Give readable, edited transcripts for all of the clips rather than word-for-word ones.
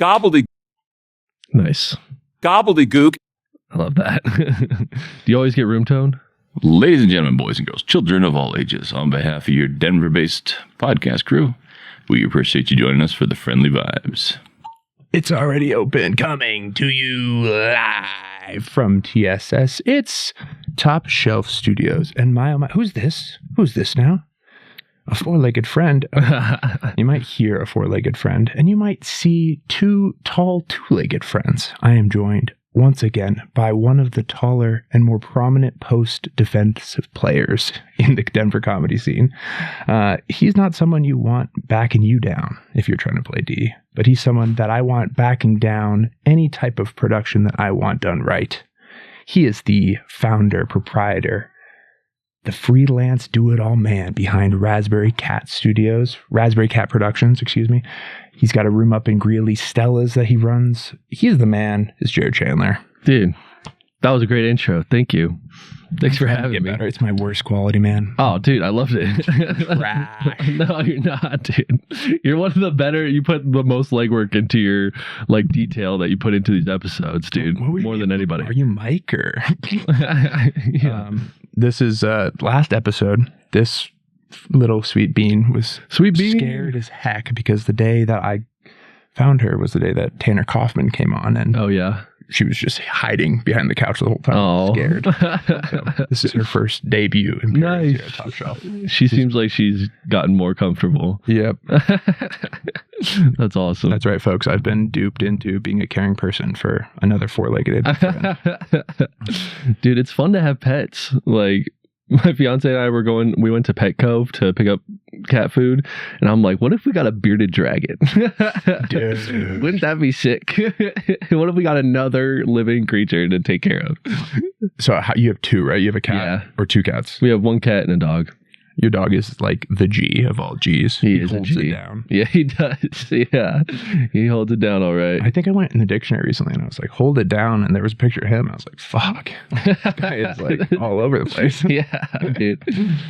Gobbledygook. Nice. Gobbledygook. I love that. Do you always get room tone? Ladies and gentlemen, boys and girls, children of all ages, on behalf of your Denver-based podcast crew, we appreciate you joining us for the Friendly Vibes. It's already open, coming to you live from TSS. It's Top Shelf Studios. And my, oh my, who's this? Who's this now? A four-legged friend. You might hear a four-legged friend, and you might see two tall two-legged friends. I am joined once again by one of the taller and more prominent post-defensive players in the Denver comedy scene. He's not someone you want backing you down if you're trying to play D, but he's someone that I want backing down any type of production that I want done right. He is the founder, proprietor, the freelance do-it-all man behind Raspberry Cat Productions, excuse me. He's got a room up in Greeley, Stella's, that he runs. He's the man. Is Jared Chandler. Dude, that was a great intro. Thank you. Thanks for having me. Better. It's my worst quality, man. Oh, dude, I loved it. No, you're not, dude. You're one of the better. You put the most legwork into your detail that you put into these episodes, dude. More than anybody. Are you Mike or? Yeah. This is last episode. This little sweet bean was scared as heck because the day that I found her was the day that Tanner Kaufman came on, and oh yeah, she was just hiding behind the couch the whole time, scared. So, this is her first debut in nice. Here at Top Shelf. She seems like she's gotten more comfortable. Yep. That's awesome. That's right, folks. I've been duped into being a caring person for another four-legged friend. Dude, it's fun to have pets. Like, my fiance and I we went to Petco to pick up cat food, and I'm like, what if we got a bearded dragon? Dude. Wouldn't that be sick? What if we got another living creature to take care of? So you have two, right? You have a cat or two cats? We have one cat and a dog. Your dog is like the G of all G's. He holds it down. Yeah, he does. Yeah, he holds it down all right. I think I went in the dictionary recently and I was like, hold it down. And there was a picture of him. I was like, fuck. This guy is like all over the place. Yeah, dude.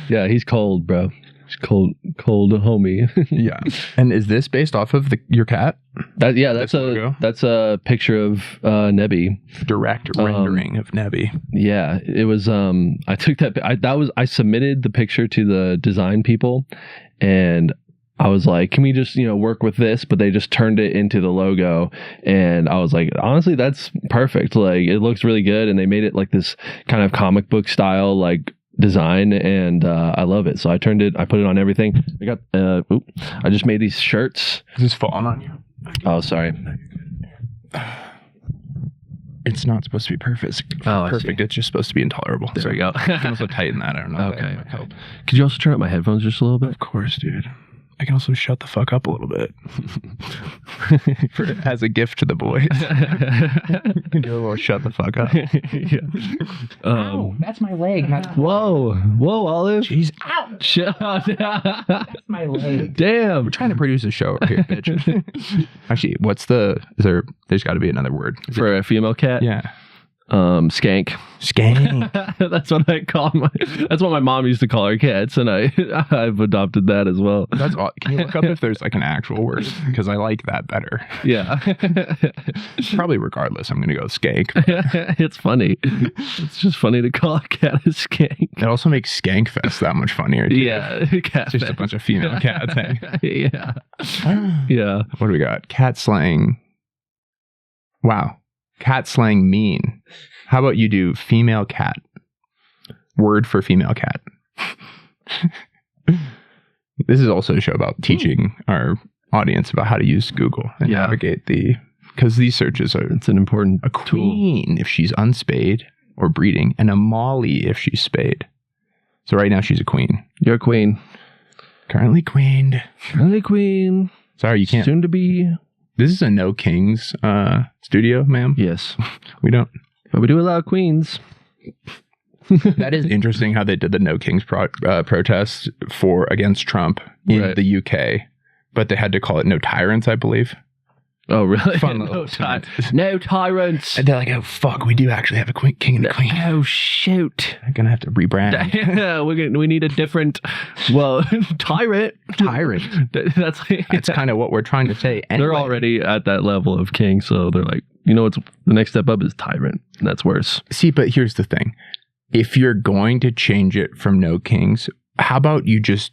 Yeah, he's cold, bro. He's cold homie. Yeah. And is this based off of your cat? That's a picture of Nebby. Direct rendering of Nebby. Yeah, it was. I took that. I submitted the picture to the design people, and I was like, can we just work with this? But they just turned it into the logo, and I was like, honestly, that's perfect. Like, it looks really good, and they made it like this kind of comic book style design, and I love it. So I put it on everything. I just made these shirts. Is this falling on you? Oh, sorry. It's not supposed to be perfect. Oh, perfect. It's just supposed to be intolerable. There we go. You can also tighten that. I don't know. Okay. Could you also turn up my headphones just a little bit? Of course, dude. I can also shut the fuck up a little bit. As a gift to the boys. You can do a little shut the fuck up. Yeah. Ow, that's my leg. Whoa, Olive. Jeez. Ow! Shut up. That's my leg. Damn. We're trying to produce a show over here, bitch. Actually, there's got to be another word. For a female cat? Yeah. Skank. That's what I call that's what my mom used to call her cats, and I've adopted that as well. That's all. Can you look up if there's like an actual word? Because I like that better. Yeah. Probably regardless, I'm gonna go with skank. It's funny. It's just funny to call a cat a skank. It also makes Skank Fest that much funnier too. Yeah. It's just a bunch of female cats. Yeah. Yeah. What do we got? Cat slang. Wow. Cat slang mean. How about you do female cat? Word for female cat. This is also a show about teaching our audience about how to use Google and navigate because these searches are. It's an important a queen tool if she's unspayed or breeding, and a molly if she's spayed. So right now she's a queen. You're a queen. Currently queened. Sorry, you can't. Soon to be. This is a no kings studio, ma'am. Yes. We don't. But we do allow queens. That is interesting how they did the no kings protest against Trump in the UK, but they had to call it no tyrants, I believe. Oh, really? Fun no, little scenes. no tyrants. And they're like, oh fuck, we do actually have a king and a queen. Oh shoot. I'm gonna have to rebrand. we need a different, well, tyrant. That's Kind of what we're trying to say. Anyway. They're already at that level of king, so they're like, you know what's the next step up is tyrant, and that's worse. See, but here's the thing: if you're going to change it from no kings, how about you just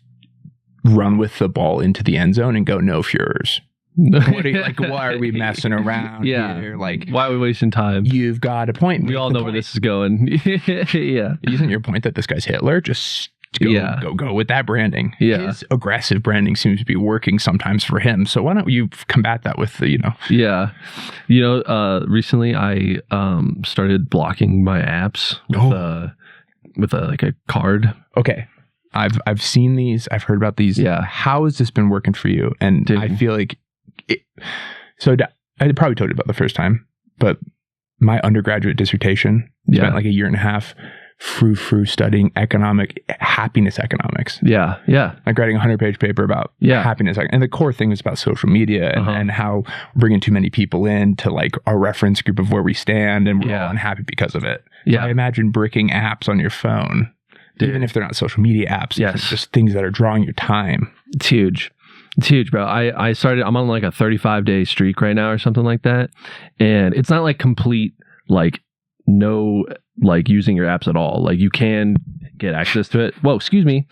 run with the ball into the end zone and go no Führers? What are you, like, why are we messing around here? Like, why are we wasting time? You've got a point. We all know where this is going. Yeah. Isn't your point that this guy's Hitler? Just go with that branding. Yeah. His aggressive branding seems to be working sometimes for him. So why don't you combat that with the, Yeah. Recently I started blocking my apps with a card. Okay. I've seen these. I've heard about these. Yeah. How has this been working for you? And Dude. I feel like I probably told you about the first time, but my undergraduate dissertation spent like a year and a half through studying happiness economics. Yeah. Yeah. Like writing a 100-page paper about happiness. And the core thing was about social media and how bringing too many people in to like a reference group of where we stand and we're all unhappy because of it. Yeah. So I imagine bricking apps on your phone, even if they're not social media apps, yes, just things that are drawing your time. It's huge. It's huge, bro. I'm on like a 35-day streak right now or something like that. And it's not like complete, like no, like using your apps at all. Like you can get access to it. Whoa, excuse me.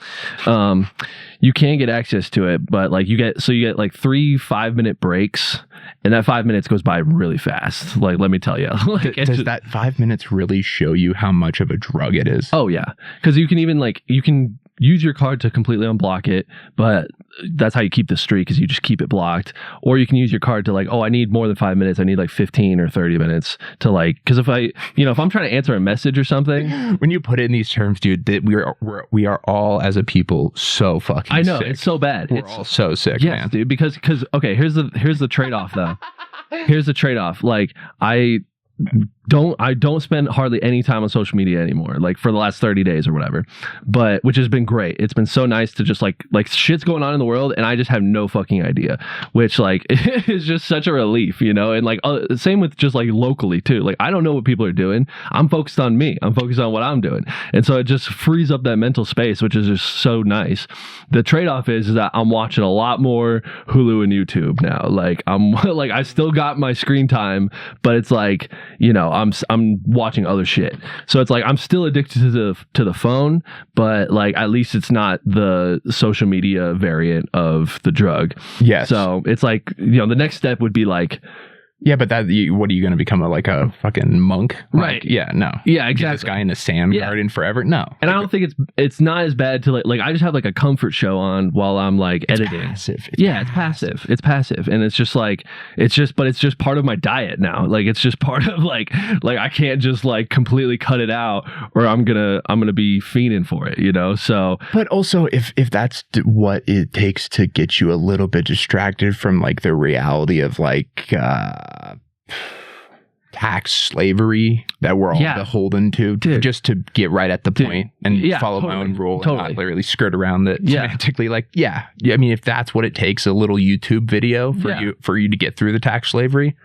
You can get access to it, but like you get like 3 5-minute breaks, and that 5 minutes goes by really fast. Like, let me tell you. Like, does that 5 minutes really show you how much of a drug it is? Oh yeah. Cause you can even you can use your card to completely unblock it, but that's how you keep the streak, is you just keep it blocked. Or you can use your card to like, oh, I need more than 5 minutes. I need like 15 or 30 minutes to like, because if I'm trying to answer a message or something. When you put it in these terms, dude, that we are all as a people so fucking I know, sick. it's so bad. We're all so sick, man. Dude, because okay, here's the trade-off though. Here's the trade-off. Like I don't spend hardly any time on social media anymore, like for the last 30 days or whatever, but which has been great. It's been so nice to just like shit's going on in the world and I just have no fucking idea, which like is just such a relief, and like same with just like locally too. Like I don't know what people are doing. I'm focused on me. I'm focused on what I'm doing. And so it just frees up that mental space, which is just so nice. The trade-off is that I'm watching a lot more Hulu and YouTube now. Like I'm like, I still got my screen time, but it's like, I'm watching other shit. So it's like I'm still addicted to the phone, but like at least it's not the social media variant of the drug. Yes. So it's like, the next step would be like, yeah, but what are you going to become, a fucking monk? Right. Yeah, no. Yeah, exactly. Get this guy in a sand garden forever? No. And I don't think it's not as bad to like I just have like a comfort show on while I'm like editing. Passive. It's passive. It's passive. And it's just like, it's just part of my diet now. Like it's just part of like I can't just like completely cut it out or I'm going to be fiending for it, So. But also if that's what it takes to get you a little bit distracted from like the reality of like, tax slavery that we're all beholden to, just to get right at the point and follow my own rule and not really skirt around it semantically. Like, I mean, if that's what it takes, a little YouTube video for you to get through the tax slavery,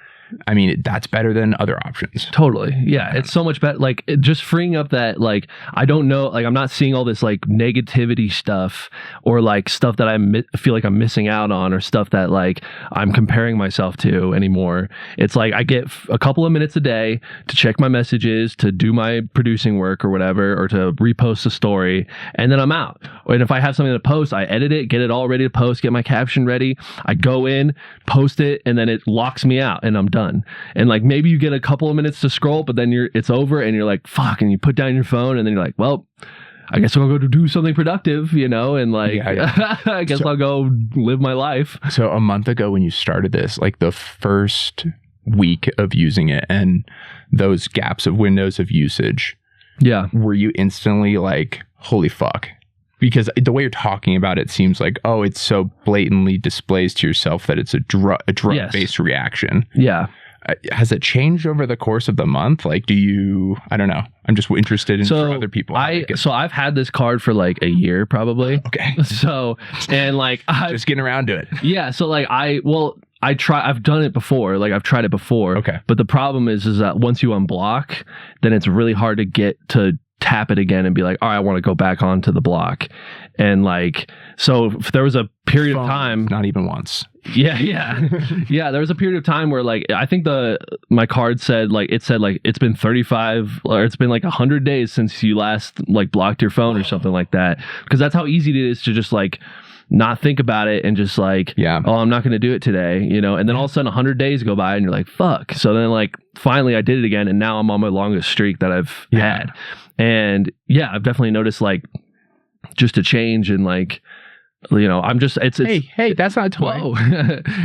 I mean, that's better than other options. Totally. Yeah. It's so much better. Like just freeing up that, like, I don't know, like I'm not seeing all this like negativity stuff or like stuff that I feel like I'm missing out on or stuff that like I'm comparing myself to anymore. It's like I get a couple of minutes a day to check my messages, to do my producing work or whatever, or to repost a story, and then I'm out. And if I have something to post, I edit it, get it all ready to post, get my caption ready. I go in, post it, and then it locks me out and I'm done. And like maybe you get a couple of minutes to scroll, but then it's over and you're like, fuck, and you put down your phone and then you're like, well, I guess I'll go to do something productive, and like I guess I'll go live my life. So a month ago when you started this, like the first week of using it and those gaps of windows of usage, were you instantly like, holy fuck? Because the way you're talking about it seems like, oh, it's so blatantly displays to yourself that it's a drug-based reaction. Yeah. Has it changed over the course of the month? Like, I don't know. I'm just interested in for other people. So I've had this card for like a year probably. Okay. So, and like, just getting around to it. Yeah. So like I I've done it before. Like I've tried it before. Okay. But the problem is that once you unblock, then it's really hard to get to tap it again and be like, all right, I want to go back onto the block. And like, so if there was a period of time, not even once. Yeah. There was a period of time where like, I think my card said like, it's been 35 or it's been like 100 days since you last like blocked your phone or something like that. Because that's how easy it is to just like not think about it and just like, oh, I'm not going to do it today, you know? And then all of a sudden 100 days go by and you're like, fuck. So then like, finally I did it again. And now I'm on my longest streak that I've had. And yeah, I've definitely noticed like just a change in like, you know, I'm just, it's hey, that's not a toy. Whoa.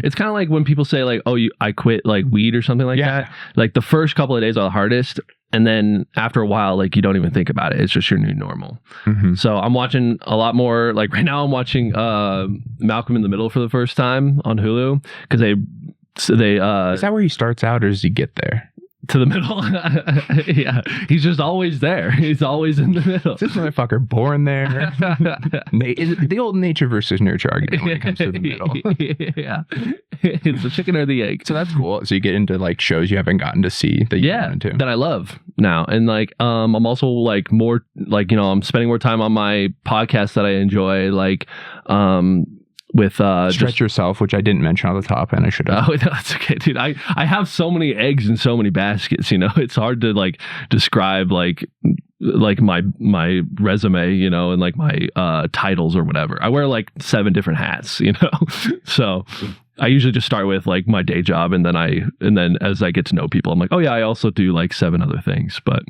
It's kind of like when people say like, oh, I quit like weed or something like that. Like the first couple of days are the hardest. And then after a while, like you don't even think about it. It's just your new normal. So I'm watching a lot more, like right now I'm watching Malcolm in the Middle for the first time on Hulu. Cause they is that where he starts out or does he get there? To the middle. Yeah. He's just always there. He's always in the middle. Is this motherfucker born there? The old nature versus nurture argument when it comes to the middle. Yeah. It's the chicken or the egg. So that's cool. So you get into like shows you haven't gotten to see that you wanted to. That I love now. And like I'm also like more like, you know, I'm spending more time on my podcast that I enjoy, like with Stretch Yourself, which I didn't mention on the top and I should have. Oh, no, that's okay, dude. I have so many eggs in so many baskets, you know. It's hard to like describe like my resume, you know, and like my titles or whatever. I wear like 7 different hats, you know. So I usually just start with like my day job and then as I get to know people, I'm like, oh yeah, I also do like 7 other things. But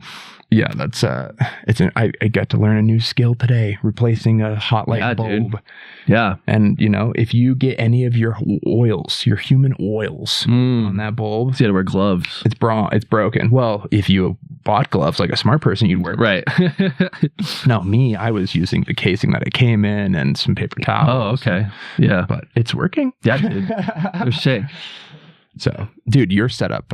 yeah, that's I got to learn a new skill today, replacing a hot light bulb. Dude. Yeah. And you know, if you get any of your oils, your human oils on that bulb, so you gotta wear gloves. It's broken. Well, if you bought gloves like a smart person, you'd wear right. No, I was using the casing that it came in and some paper towels. Oh, okay. Yeah. But it's working. Yeah, dude. They're sick. So, dude, your setup,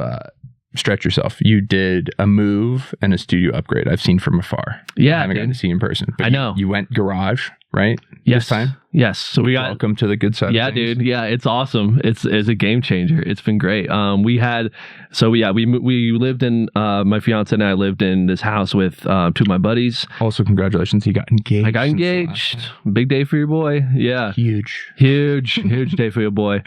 Stretch Yourself. You did a move and a studio upgrade I've seen from afar. Yeah. I haven't gotten to see in person. But I know. You went garage, right? Yes. This time? Yes. So we got welcome to the good side. Yeah, of things. dude. Yeah, it's awesome. It's a game changer. It's been great. We lived in my fiance and I lived in this house with 2 of my buddies. Also, congratulations, you got engaged. I got engaged. Big day for your boy. Yeah. Huge day for your boy.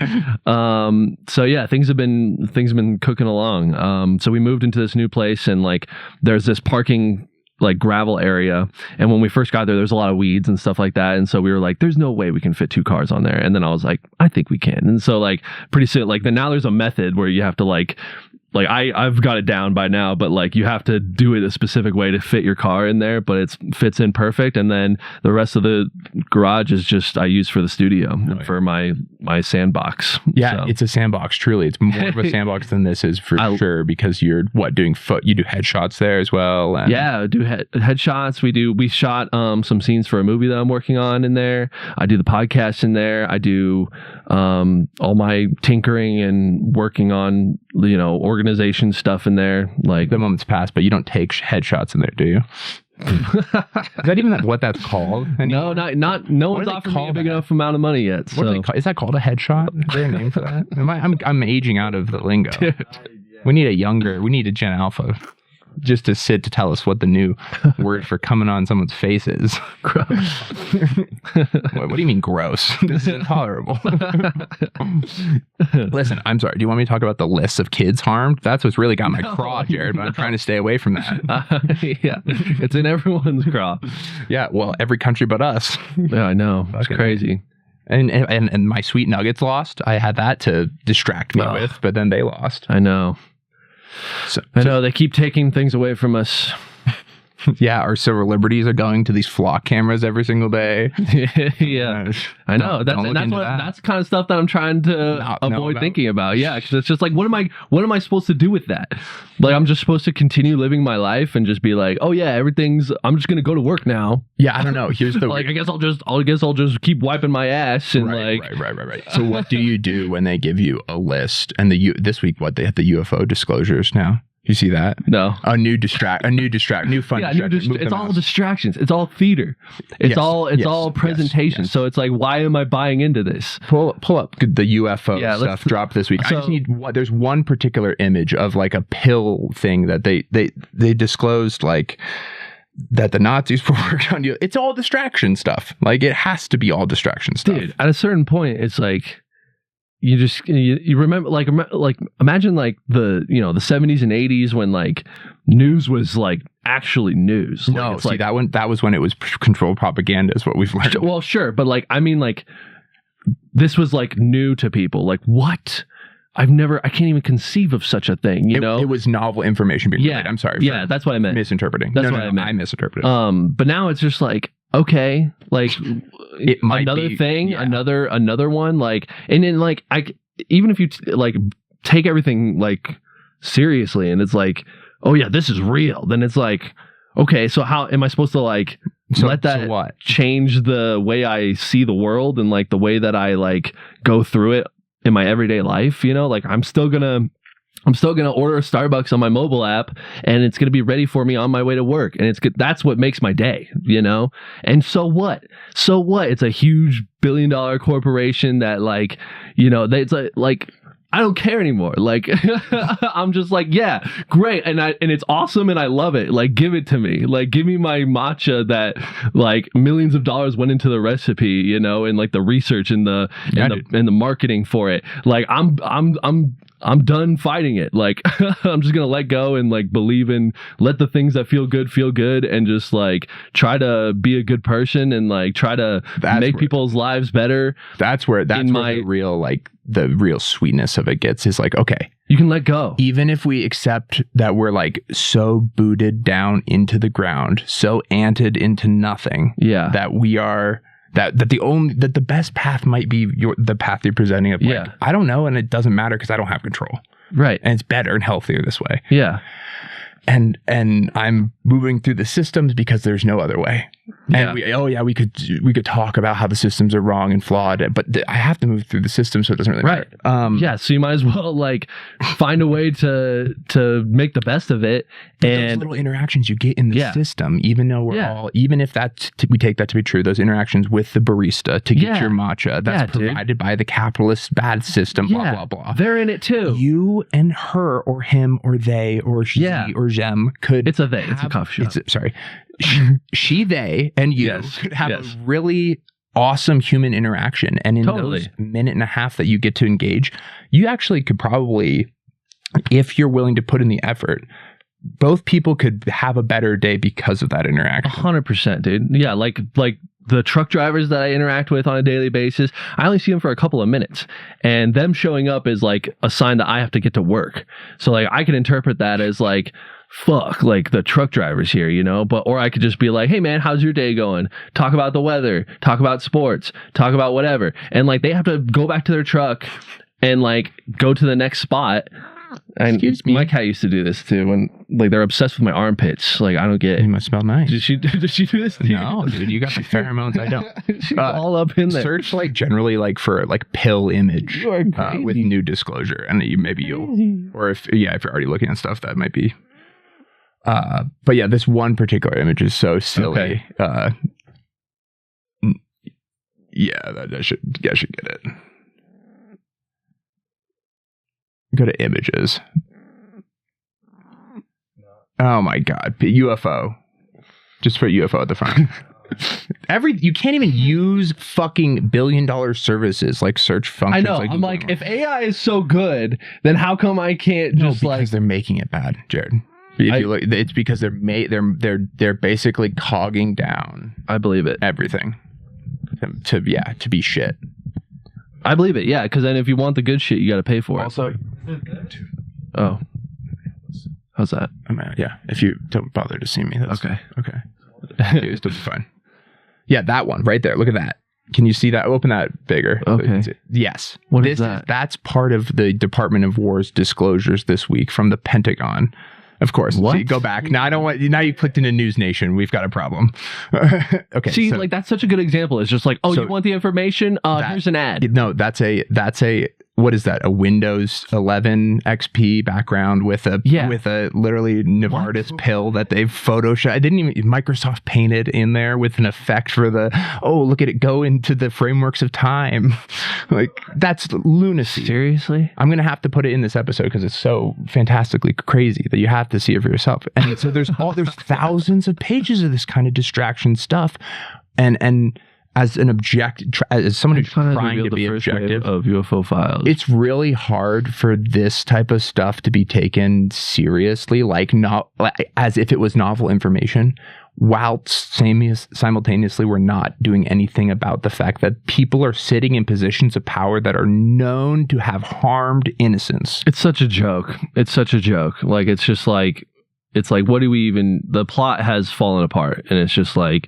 So yeah, things have been cooking along. So we moved into this new place and like there's this parking like gravel area, and when we first got there's a lot of weeds and stuff like that, and so we were like, there's no way we can fit 2 cars on there. And then I was like, I think we can. And so like pretty soon, like then now there's a method where you have to like I've got it down by now, but like you have to do it a specific way to fit your car in there, but it fits in perfect. And then the rest of the garage is just I use for the studio for my sandbox. Yeah, so. It's a sandbox. Truly, it's more of a sandbox than this is for sure, because you're doing you do headshots there as well. And yeah, I do headshots. We shot some scenes for a movie that I'm working on in there. I do the podcast in there. I do all my tinkering and working on, you know, organization stuff in there. Like the moment's passed, but you don't take headshots in there, do you? Is that even what that's called? No, not. No one's offered me a big enough amount of money yet. So. Is that called a headshot? Is there a name for that? I'm aging out of the lingo. We need a Gen Alpha just to sit to tell us what the new word for coming on someone's face is. Gross. What do you mean gross? This is intolerable. Listen, I'm sorry. Do you want me to talk about the lists of kids harmed? That's what's really got my craw, Jared, but I'm trying to stay away from that. Yeah, it's in everyone's craw. Yeah, well, every country but us. Yeah, I know. It's crazy. And my sweet nuggets lost. I had that to distract me with, but then they lost. I know. I know they keep taking things away from us. Yeah, our civil liberties are going to these flock cameras every single day. Yeah, I know. That's the kind of stuff that I'm trying to avoid thinking about. Yeah, because it's just like, what am I supposed to do with that? Like, I'm just supposed to continue living my life and just be like, oh yeah, I'm just gonna go to work now. Yeah, I don't know. Here's the like, I guess I'll just keep wiping my ass and right. So what do you do when they give you a list and this week they have the UFO disclosures now? You see that? No. New fun distraction. Move it's the all mouse. distractions. It's all theater. It's all presentation. yes. So it's like, why am I buying into this? Pull up the UFO stuff dropped this week. I So- just need there's one particular image of like a pill thing that they disclosed, like that the Nazis were working on you. It's all distraction stuff. Like it has to be all distraction stuff. Dude, at a certain point, it's like you remember like imagine like the 70s and 80s when like news was like actually news. No, it's see like that was when it was controlled propaganda is what we've learned. well, sure, but like I mean like this was like new to people. Like what? I can't even conceive of such a thing, you know? It was novel information being Yeah. relayed. I'm sorry. Yeah, that's what I meant. Misinterpreting. That's No, what I meant. I misinterpreted. But now it's just like, okay, like It might another be, thing, yeah. another one, like, and then like even if you like take everything like seriously, and it's like, oh yeah, this is real, then it's like, okay, so how am I supposed to like let that so what? change the way I see the world and like the way that I like go through it in my everyday life? You know, like I'm still gonna order a Starbucks on my mobile app, and it's gonna be ready for me on my way to work, and it's good. That's what makes my day, you know. And so what? It's a huge billion-dollar corporation that, like, you know, it's like I don't care anymore. Like I'm just like, yeah, great, and it's awesome, and I love it. Like, give it to me. Like, give me my matcha that like millions of dollars went into the recipe, you know, and like the research and the marketing for it. Like I'm done fighting it. Like I'm just gonna let go and like believe in, let the things that feel good, and just like try to be a good person and like try to make people's lives better. That's where the real sweetness of it gets, is like, okay, you can let go. even if we accept that we're like so booted down into the ground, so anted into nothing, Yeah. that we are that the best path might be the path you're presenting of like, Yeah. I don't know, and it doesn't matter because I don't have control, Right. and it's better and healthier this way. Yeah. And I'm moving through the systems because there's no other way. Yeah. And we could talk about how the systems are wrong and flawed, but I have to move through the system, so it doesn't really Right. matter. Yeah, so you might as well like find a way to make the best of it. Those And little interactions you get in the Yeah. system, even though Yeah. even if we take that to be true, those interactions with the barista to get Yeah. your matcha, that's Yeah, dude. provided by the capitalist bad system, blah, yeah, blah, blah. they're in it too. You and her or him or they or she Yeah. or them could... It's a they. It's a coffee shop. Sorry. She, they, and you Yes, could have yes. a really awesome human interaction. And in Totally. those minute and a half that you get to engage, you actually could probably, if you're willing to put in the effort, both people could have a better day because of that interaction. 100%, dude. Yeah, like the truck drivers that I interact with on a daily basis, I only see them for a couple of minutes, and them showing up is like a sign that I have to get to work. So like I can interpret that as like, fuck, like the truck drivers here, you know, or I could just be like, hey man, how's your day going? Talk about the weather, talk about sports, talk about whatever. And like they have to go back to their truck and like go to the next spot. And Excuse me. my cat used to do this too, when like they're obsessed with my armpits. Like I don't get You it. must smell nice. Did she do this to you? No, dude, you got the pheromones. I don't. She's all up in there. Search like generally like for like pill image You are crazy. with new disclosure, and you'll, or if you're already looking at stuff, that might be. But yeah, this one particular image is so silly. Okay. I should get it. Go to images. Oh my god, UFO. Just put UFO at the front. You can't even use fucking billion-dollar services like search functions. I know. I'm Google. like, if AI is so good, then how come I can't No, just because like? they're making it bad, Jared. If you look, it's because they're basically cogging down I believe it. everything to be shit. I believe it. Yeah, because then if you want the good shit, you got to pay for it. Also, Oh, how's that? if you don't bother to see me, that's Okay. Okay, it's totally fine. Yeah, that one right there. Look at that. Can you see that? Open that bigger. Okay. Yes. What is that? That's part of the Department of War's disclosures this week from the Pentagon. Of course. What? See, go back. Now I don't want. Now you clicked into News Nation. We've got a problem. Okay. See, so like that's such a good example. It's just like, oh, So you want the information? Here's an ad. no, that's a what is that? A Windows 11 XP background with a literally Novartis pill that they've photoshopped. I didn't even Microsoft painted in there with an effect for the look at it go into the frameworks of time. Like that's lunacy. Seriously? I'm gonna have to put it in this episode because it's so fantastically crazy that you have to see it for yourself. And so there's thousands of pages of this kind of distraction stuff, and as an as someone who's trying to be objective of UFO files, it's really hard for this type of stuff to be taken seriously, as if it was novel information, while simultaneously we're not doing anything about the fact that people are sitting in positions of power that are known to have harmed innocents. It's such a joke. Like, it's just like, what do we even, the plot has fallen apart, and it's just like,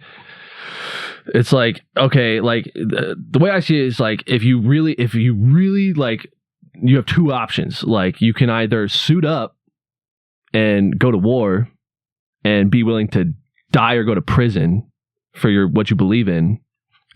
it's like, okay, like the way I see it is like, if you really like, you have two options. Like, you can either suit up and go to war and be willing to die or go to prison for what you believe in.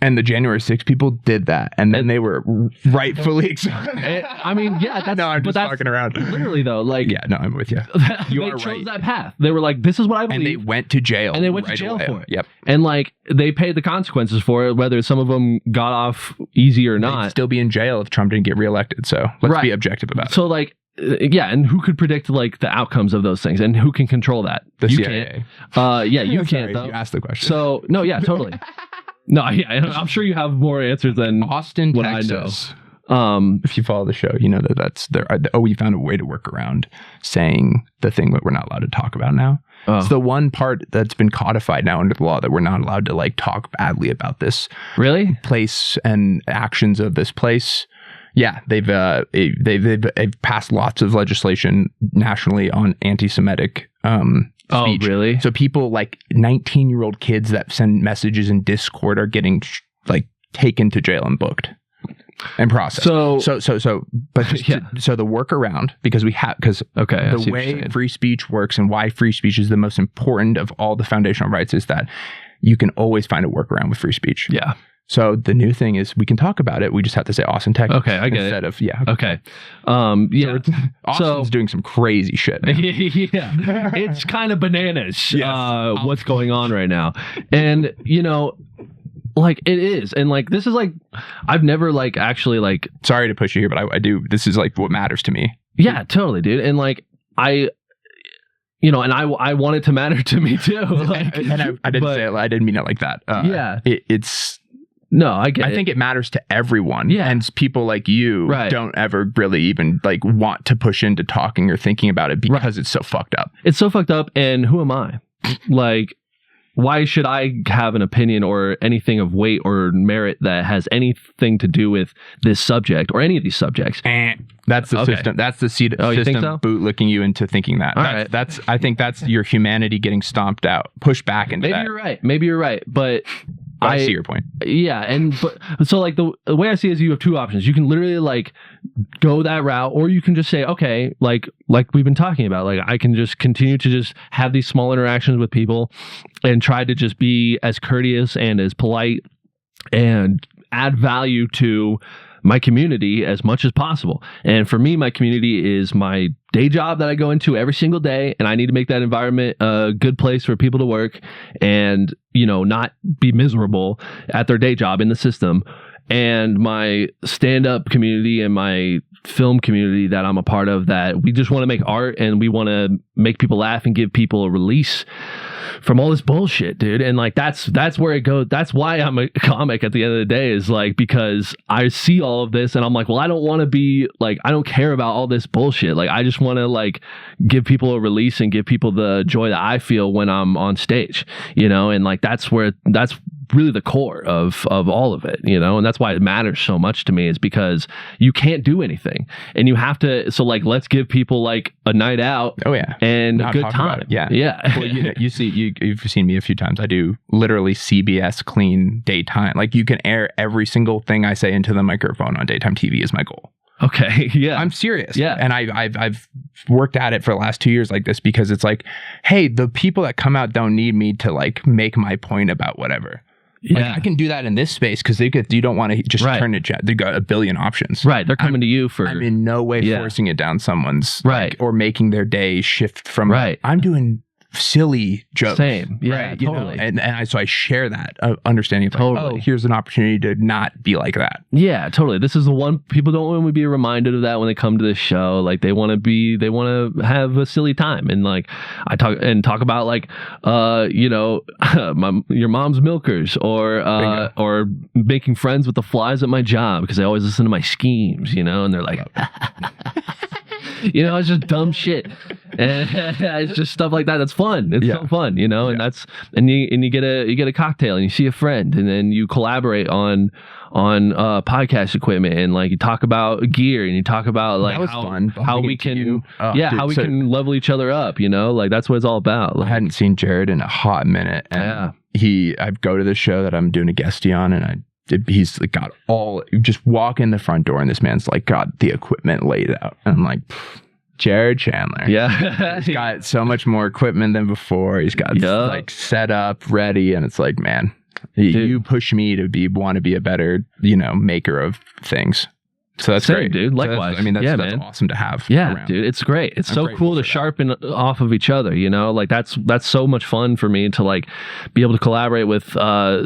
And the January 6th people did that, and then they were rightfully excited. I mean, yeah, that's, no, I'm just fucking around. Literally, though, like, yeah, no, I'm with you. They chose that path. They were like, "This is what I believe," and they went to jail. And they went to jail for it. Yep. And like, they paid the consequences for it, whether some of them got off easy or not. They'd still be in jail if Trump didn't get reelected. So let's be objective about it. So like, yeah, and who could predict like the outcomes of those things, and who can control that? The you CIA. Can't. Yeah, you can't. Though. You asked the question. So no, yeah, totally. No, yeah, I'm sure you have more answers than Austin, what Texas. I know. If you follow the show, you know that's there. We found a way to work around saying the thing that we're not allowed to talk about now. It's the one part that's been codified now under the law that we're not allowed to like talk badly about this really place and actions of this place. Yeah, they've passed lots of legislation nationally on anti-Semitic speech. Oh, really? So people like 19-year-old kids that send messages in Discord are getting like taken to jail and booked and processed. So the workaround, because the way free speech works and why free speech is the most important of all the foundational rights is that you can always find a workaround with free speech. Yeah. So the new thing is we can talk about it. We just have to say Austin, Texas. Okay, I get instead it. of, yeah. Okay. Yeah. Austin's doing some crazy shit now. Yeah. It's kind of bananas what's going on right now. And, you know, like it is. And like, this is like, I've never like actually like. Sorry to push you here, but I do. This is like what matters to me. Yeah, totally, dude. And like, I want it to matter to me too. Like, and I didn't say it. I didn't mean it like that. It's. No, I get it. I think it matters to everyone. Yeah. And people like you don't ever really even like want to push into talking or thinking about it because it's so fucked up. It's so fucked up. And who am I? Like, why should I have an opinion or anything of weight or merit that has anything to do with this subject or any of these subjects? That's the system. That's the system bootlicking you into thinking that. I think that's your humanity getting stomped out, pushed back into that. Maybe you're right. But I see your point. Yeah, so like the way I see it is you have two options. You can literally like go that route, or you can just say, okay, like we've been talking about, like I can just continue to just have these small interactions with people and try to just be as courteous and as polite and add value to my community as much as possible. And for me, my community is my day job that I go into every single day, and I need to make that environment a good place for people to work and, you know, not be miserable at their day job in the system. And my stand-up community and my film community that I'm a part of, that we just want to make art and we want to make people laugh and give people a release from all this bullshit, dude. And like that's where it goes. That's why I'm a comic at the end of the day, is like because I see all of this and I'm like, well, I don't want to be like, I don't care about all this bullshit. Like I just want to like give people a release and give people the joy that I feel when I'm on stage, you know. And like that's really the core of all of it, you know. And that's why it matters so much to me, is because you can't do anything and you have to, so like let's give people like a night out and a good time. Well, you've seen me a few times. I do literally CBS clean daytime, like you can air every single thing I say into the microphone on daytime TV is my goal. Okay. Yeah. I'm serious. Yeah. And I've worked at it for the last 2 years like this, because it's like, hey, the people that come out don't need me to like make my point about whatever. Like, I can do that in this space because you don't want to just turn it. They got a billion options. Right. They're coming to you for. I'm in no way forcing it down someone's. Right. Or making their day shift from. Right. I'm doing silly jokes. Same. Yeah. Right, Totally. So I share that understanding of like, oh, here's an opportunity to not be like that. Yeah, totally. This is the one people don't want to be reminded of that when they come to this show. Like they want to have a silly time. And like I talk about like, your mom's milkers or making friends with the flies at my job because they always listen to my schemes, and they're like, it's just dumb shit. And it's just stuff like that. That's fun. It's so fun, and you get a cocktail and you see a friend and then you collaborate on podcast equipment and like you talk about gear and you talk about like how we can can level each other up, like that's what it's all about. Like, I hadn't seen Jared in a hot minute. And I go to the show that I'm doing a guestie on and he's like got just walk in the front door and this man's like got the equipment laid out. And I'm like, Jared Chandler. Yeah. He's got so much more equipment than before. He's got like set up, ready. And it's like, man, you push me to want to be a better, maker of things. So that's great, dude. Likewise. That's awesome to have. Yeah, around. Dude. It's great. It's so cool to sharpen off of each other, like that's so much fun for me to like be able to collaborate with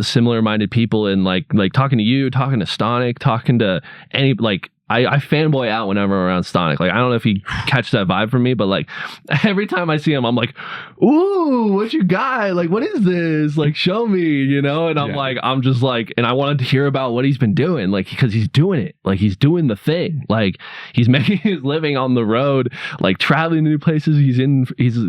similar minded people and like talking to you, talking to Stonic, talking to any like I fanboy out whenever I'm around Stonic. Like, I don't know if he catches that vibe from me, but like every time I see him, I'm like, ooh, what you got? Like, what is this? Like, show me, And I'm just like, and I wanted to hear about what he's been doing, like, because he's doing it. Like, he's doing the thing. Like, he's making his living on the road, like traveling to new places. He's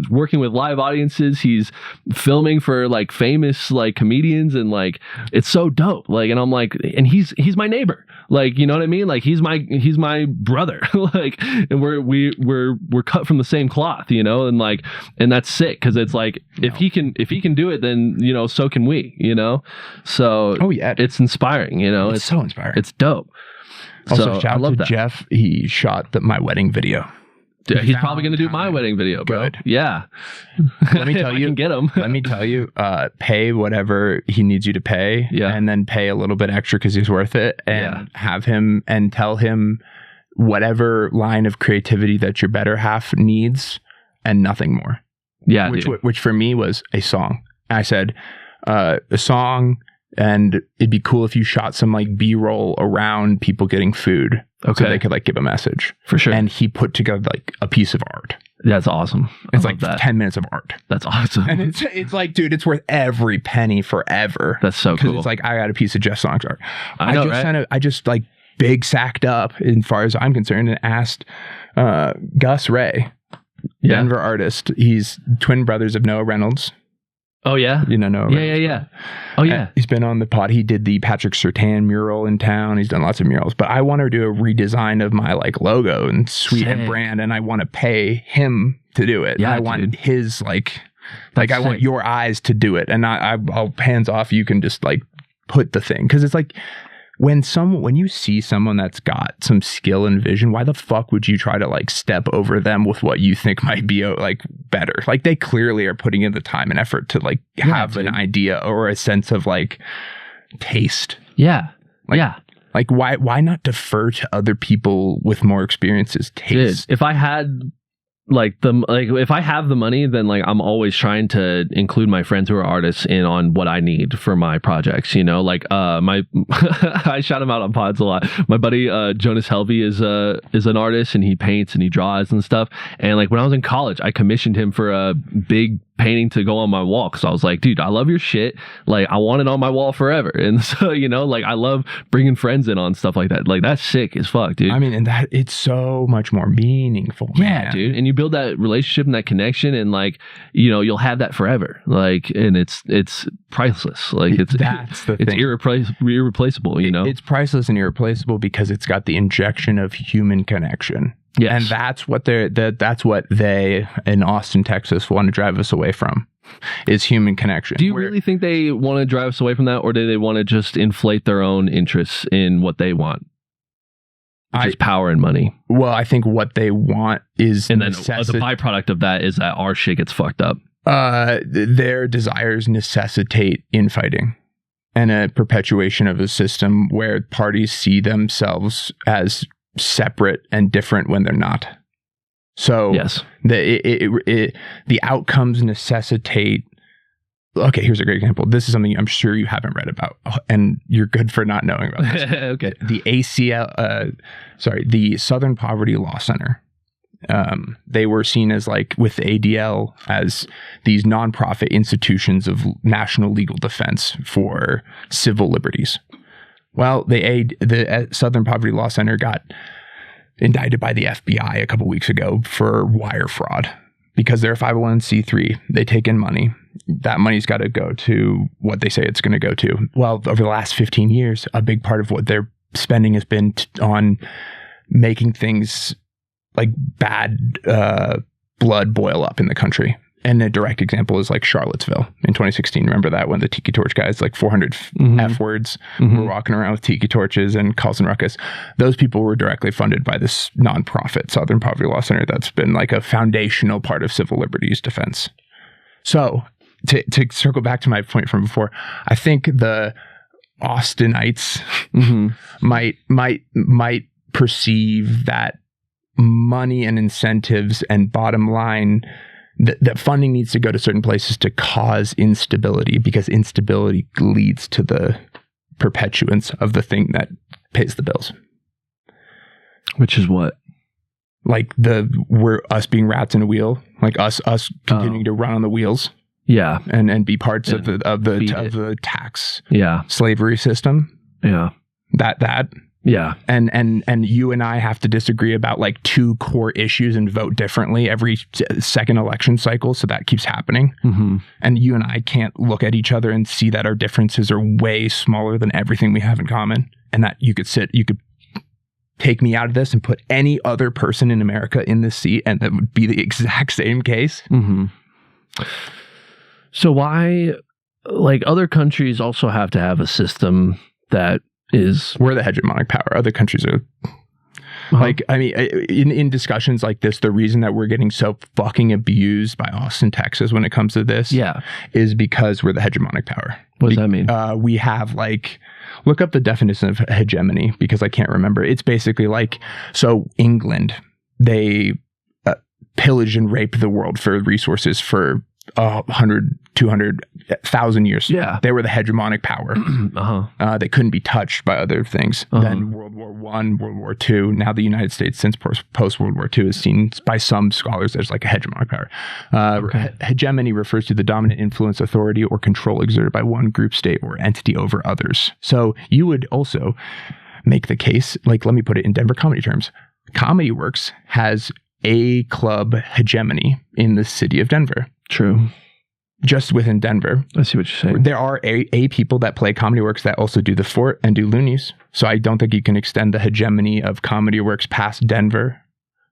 working with live audiences. He's filming for like famous like comedians and like, it's so dope. Like, and I'm like, and he's my neighbor. Like, you know what I mean? Like, he's my brother. Like, and we're cut from the same cloth, and like, and that's sick because it's like if he can do it, then so can we, So it's inspiring, It's so inspiring. It's dope. Also, shout out to Jeff. He shot my wedding video. He's probably going to do my wedding video, bro. Good. Yeah. Let me tell you. Get him. Let me tell you. Pay whatever he needs you to pay, and then pay a little bit extra because he's worth it, and have him and tell him whatever line of creativity that your better half needs, and nothing more. Yeah, which for me was a song. I said a song, and it'd be cool if you shot some like B-roll around people getting food. Okay. So they could like give a message. For sure. And he put together like a piece of art. That's awesome. It's like 10 minutes of art. That's awesome. And it's like, dude, it's worth every penny forever. That's so cool. Because it's like, I got a piece of Jeff Song's art. I just like big sacked up as far as I'm concerned and asked Gus Rey, Denver artist. He's twin brothers of Noah Reynolds. Oh, yeah? Noah Reynolds. Yeah. Oh, yeah. He's been on the pod. He did the Patrick Surtain mural in town. He's done lots of murals. But I want to do a redesign of my like logo and suite and brand, and I want to pay him to do it. Yeah, I want his like I want your eyes to do it, and I'll hands off. You can just like put the thing, because it's like when you see someone that's got some skill and vision, why the fuck would you try to like step over them with what you think might be like better? Like, they clearly are putting in the time and effort to like have an idea or a sense of like taste. Yeah. Like why not defer to other people with more experiences taste? Dude, if I had if I have the money, then like I'm always trying to include my friends who are artists in on what I need for my projects, like I shout him out on pods a lot. My buddy Jonas Helvey is an artist, and he paints and he draws and stuff, and like when I was in college I commissioned him for a big painting to go on my wall, because I was like, dude, I love your shit, like I want it on my wall forever. And so like I love bringing friends in on stuff like that. Like, that's sick as fuck, dude. I mean, and that it's so much more meaningful, man. Dude, and you build that relationship and that connection, and like you'll have that forever, like, and it's priceless. Like, that's the thing. It's irreplaceable. It's priceless and irreplaceable because it's got the injection of human connection. Yes. And that's what they in Austin, Texas want to drive us away from, is human connection. Do you really think they want to drive us away from that, or do they want to just inflate their own interests in what they want? Which is power and money. Well, I think what they want is, and then the byproduct of that is that our shit gets fucked up. Their desires necessitate infighting. and a perpetuation of a system where parties see themselves as separate and different when they're not. So Yes. the outcomes necessitate. Okay, here's a great example. This is something I'm sure you haven't read about, and you're good for not knowing about this. Okay. The Southern Poverty Law Center. They were seen as like with the ADL as these nonprofit institutions of national legal defense for civil liberties. Well, the Southern Poverty Law Center got indicted by the FBI a couple weeks ago for wire fraud because they're a 501c3. They take in money. That money's got to go to what they say it's going to go to. Well, over the last 15 years, a big part of what they're spending has been on making things like bad blood boil up in the country. And a direct example is like Charlottesville in 2016. Remember that when the Tiki Torch guys, like 400 F words, were walking around with tiki torches and causing ruckus. Those people were directly funded by this nonprofit Southern Poverty Law Center that's been like a foundational part of civil liberties defense. So to circle back to my point from before, I think the Austinites might perceive that money and incentives and bottom line, that funding needs to go to certain places to cause instability, because instability leads to the perpetuance of the thing that pays the bills. Which is what? Like we're us being rats in a wheel, like us continuing to run on the wheels. Yeah. And be parts of the tax slavery system. Yeah. That. Yeah. And you and I have to disagree about like two core issues and vote differently every second election cycle. So that keeps happening. And you and I can't look at each other and see that our differences are way smaller than everything we have in common. And that you could take me out of this and put any other person in America in this seat, and that would be the exact same case. So why, like, other countries also have to have a system that is... We're the hegemonic power. Other countries are... Like, I mean, in discussions like this, the reason that we're getting so fucking abused by Austin, Texas when it comes to this is because we're the hegemonic power. What does that mean? We have, like... Look up the definition of hegemony, because I can't remember. It's basically like... So, England, they pillaged and raped the world for resources for 100, 200,000 years. Yeah. They were the hegemonic power. They couldn't be touched by other things. Then World War I, World War II. Now the United States, since post-World War II, is seen by some scholars as like a hegemonic power. Hegemony refers to the dominant influence, authority, or control exerted by one group, state, or entity over others. So you would also make the case, like, let me put it in Denver comedy terms. Comedy Works has a club hegemony in the city of Denver. True. Just within Denver. I see what you're saying. There are a people that play Comedy Works that also do the Fort and do Loonies. So I don't think you can extend the hegemony of Comedy Works past Denver.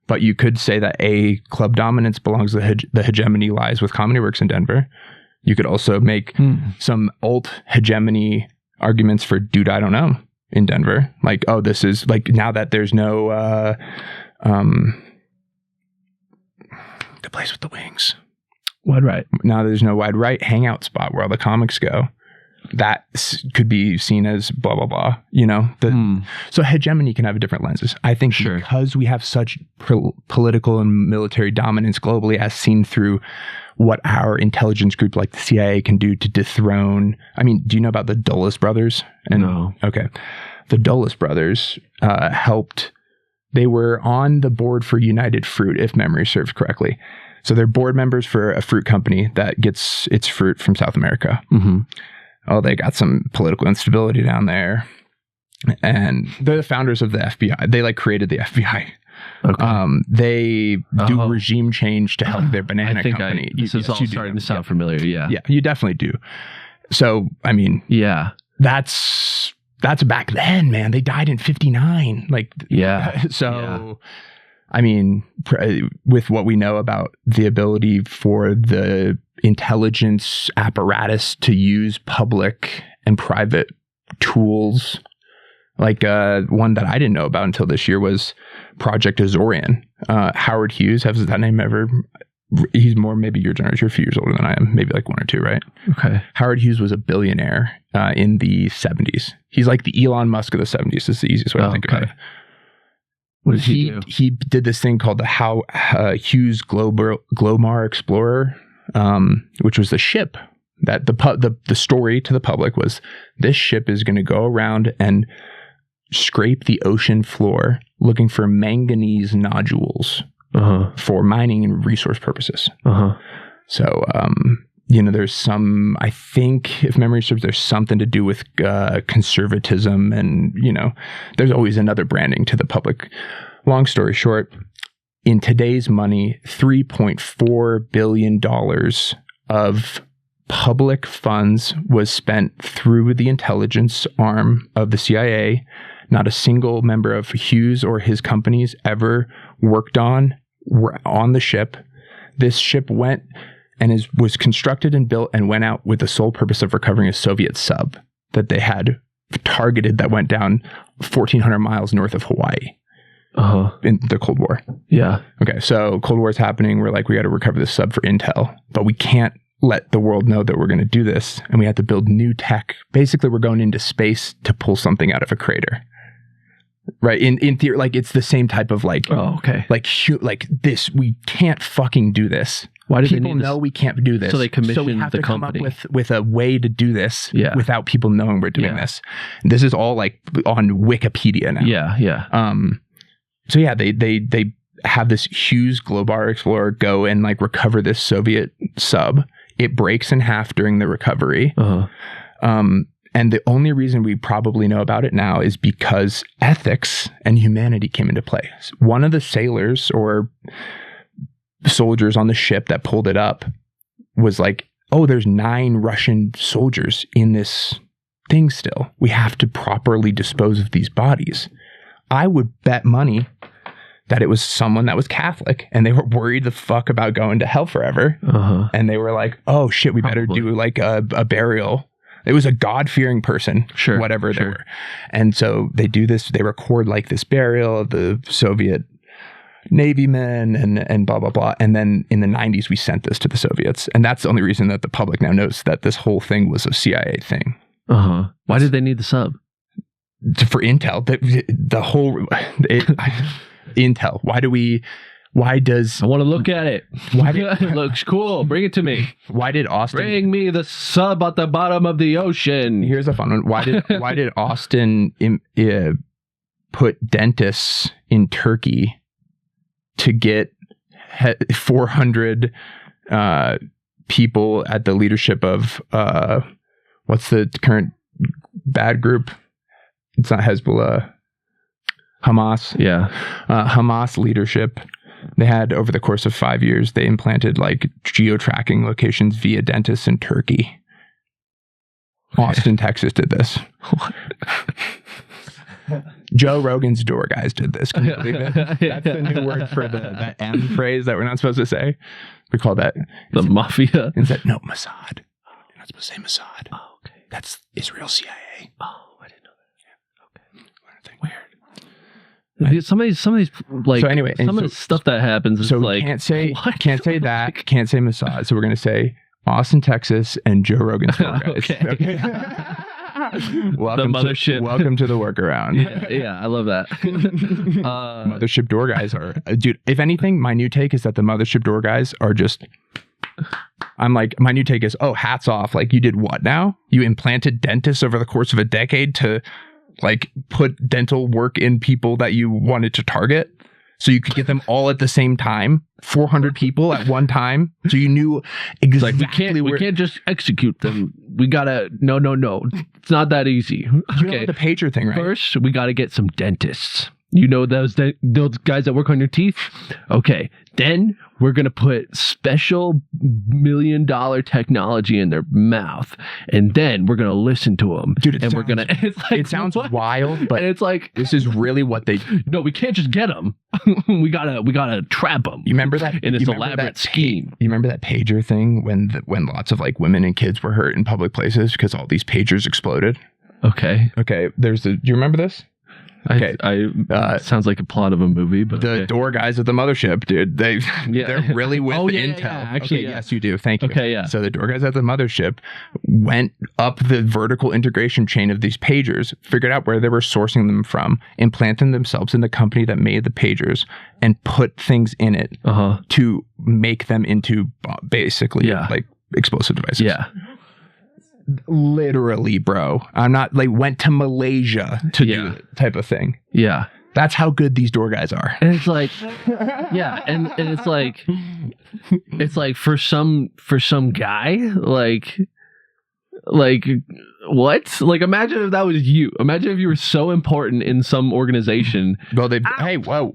But you could say that a club dominance belongs to the hegemony lies with Comedy Works in Denver. You could also make some alt hegemony arguments for Dude, I Don't Know in Denver. Like, oh, this is like, now that there's no the place with the wings. Wide Right. Now there's no Wide Right hangout spot where all the comics go. That could be seen as blah, blah, blah. You know? So hegemony can have different lenses. I think because we have such political and military dominance globally, as seen through what our intelligence group like the CIA can do to dethrone... I mean, do you know about the Dulles brothers? No. Okay. The Dulles brothers helped... They were on the board for United Fruit, if memory serves correctly. So they're board members for a fruit company that gets its fruit from South America. Oh, they got some political instability down there. And they're the founders of the FBI. They like created the FBI. Okay. They do regime change to help their banana company. This is all starting to sound familiar. Yeah. Yeah, you definitely do. So, I mean, that's back then, man. They died in 1959. Like, I mean, with what we know about the ability for the intelligence apparatus to use public and private tools, like one that I didn't know about until this year was Project Azorian. Howard Hughes, has that name ever? He's more maybe your generation, a few years older than I am, maybe like 1 or 2, right? Okay. Howard Hughes was a billionaire in the 70s. He's like the Elon Musk of the 70s. Is the easiest way to think about it. What did he do? He did this thing called the Hughes Glomar Explorer, which was the ship that the story to the public was this ship is going to go around and scrape the ocean floor looking for manganese nodules for mining and resource purposes. So, there's some, I think, if memory serves, there's something to do with conservatism and, there's always another branding to the public. Long story short, in today's money, $3.4 billion of public funds was spent through the intelligence arm of the CIA. Not a single member of Hughes or his companies ever worked on the ship. This ship went and was constructed and built and went out with the sole purpose of recovering a Soviet sub that they had targeted that went down 1,400 miles north of Hawaii in the Cold War. Yeah. Okay, so Cold War is happening. We're like, we got to recover this sub for intel, but we can't let the world know that we're going to do this, and we have to build new tech. Basically, we're going into space to pull something out of a crater. Right. In theory, like it's the same type of like, like this, we can't fucking do this. Why do people they need know this? We can't do this? So they commissioned we have the to company. come up with a way to do this without people knowing we're doing Yeah. this. This is all like on Wikipedia now. Yeah. Yeah. So yeah, they have this Hughes Glomar Explorer go and like recover this Soviet sub. It breaks in half during the recovery. And the only reason we probably know about it now is because ethics and humanity came into play. One of the sailors or soldiers on the ship that pulled it up was like, oh, there's 9 Russian soldiers in this thing still. We have to properly dispose of these bodies. I would bet money that it was someone that was Catholic and they were worried the fuck about going to hell forever. And they were like, oh shit, we better do like a burial. It was a God-fearing person, whatever they were. And so they do this, they record like this burial of the Soviet Navy men and blah, blah, blah. And then in the 90s, we sent this to the Soviets. And that's the only reason that the public now knows that this whole thing was a CIA thing. Why did they need the sub? For intel. The whole... intel. Why does... I want to look at it. Why did, it looks cool. Bring it to me. Why did Austin... Bring me the sub at the bottom of the ocean. Here's a fun one. Why did Austin put dentists in Turkey to get 400 people at the leadership of... what's the current bad group? It's not Hezbollah. Hamas. Yeah. Hamas leadership. They had, over the course of 5 years, they implanted like geo-tracking locations via dentists in Turkey. Austin, Texas did this. Joe Rogan's door guys did this. Can you believe it? That's the new word for that M phrase that we're not supposed to say. We call that the mafia. Instead, no, Mossad. You're not supposed to say Mossad. Oh, okay. That's Israel CIA. Oh, I didn't know that. Okay. Weird. Some of these like so anyway, some of the stuff that happens is so like can't say what? Can't say that, can't say Mossad. So we're gonna say Austin, Texas, and Joe Rogan's door guys. Okay. Welcome the mothership. Welcome to the workaround. Yeah, I love that. Mothership door guys are, dude. If anything, my new take is that the mothership door guys are just. I'm like, my new take is, oh, hats off. Like, you did what now? You implanted dentists over the course of a decade to like put dental work in people that you wanted to target so you could get them all at the same time, 400 people at one time. So you knew exactly we can't just execute them. We gotta, no. It's not that easy. You know the pager thing, right? First, we gotta get some dentists. You know those guys that work on your teeth? Okay. Then we're going to put special $1 million technology in their mouth. And then we're going to listen to them. Dude, and we're going to... It sounds wild, but and it's like... This is really what they... No, we can't just get them. we gotta trap them. You remember that? In this elaborate scheme. You remember that pager thing when lots of like women and kids were hurt in public places because all these pagers exploded? Okay. Do you remember this? Okay. Sounds like a plot of a movie, but the door guys at the mothership, dude, they're really with intel. Actually, yes, you do. Thank you. Okay, yeah. So the door guys at the mothership went up the vertical integration chain of these pagers, figured out where they were sourcing them from, implanted themselves in the company that made the pagers, and put things in it to make them into basically like explosive devices. Yeah. Literally, bro. I'm not like went to Malaysia to do it type of thing. Yeah. That's how good these door guys are. And it's like, and it's like for some guy, like what? Like, imagine if that was you. Imagine if you were so important in some organization. Well, hey, whoa.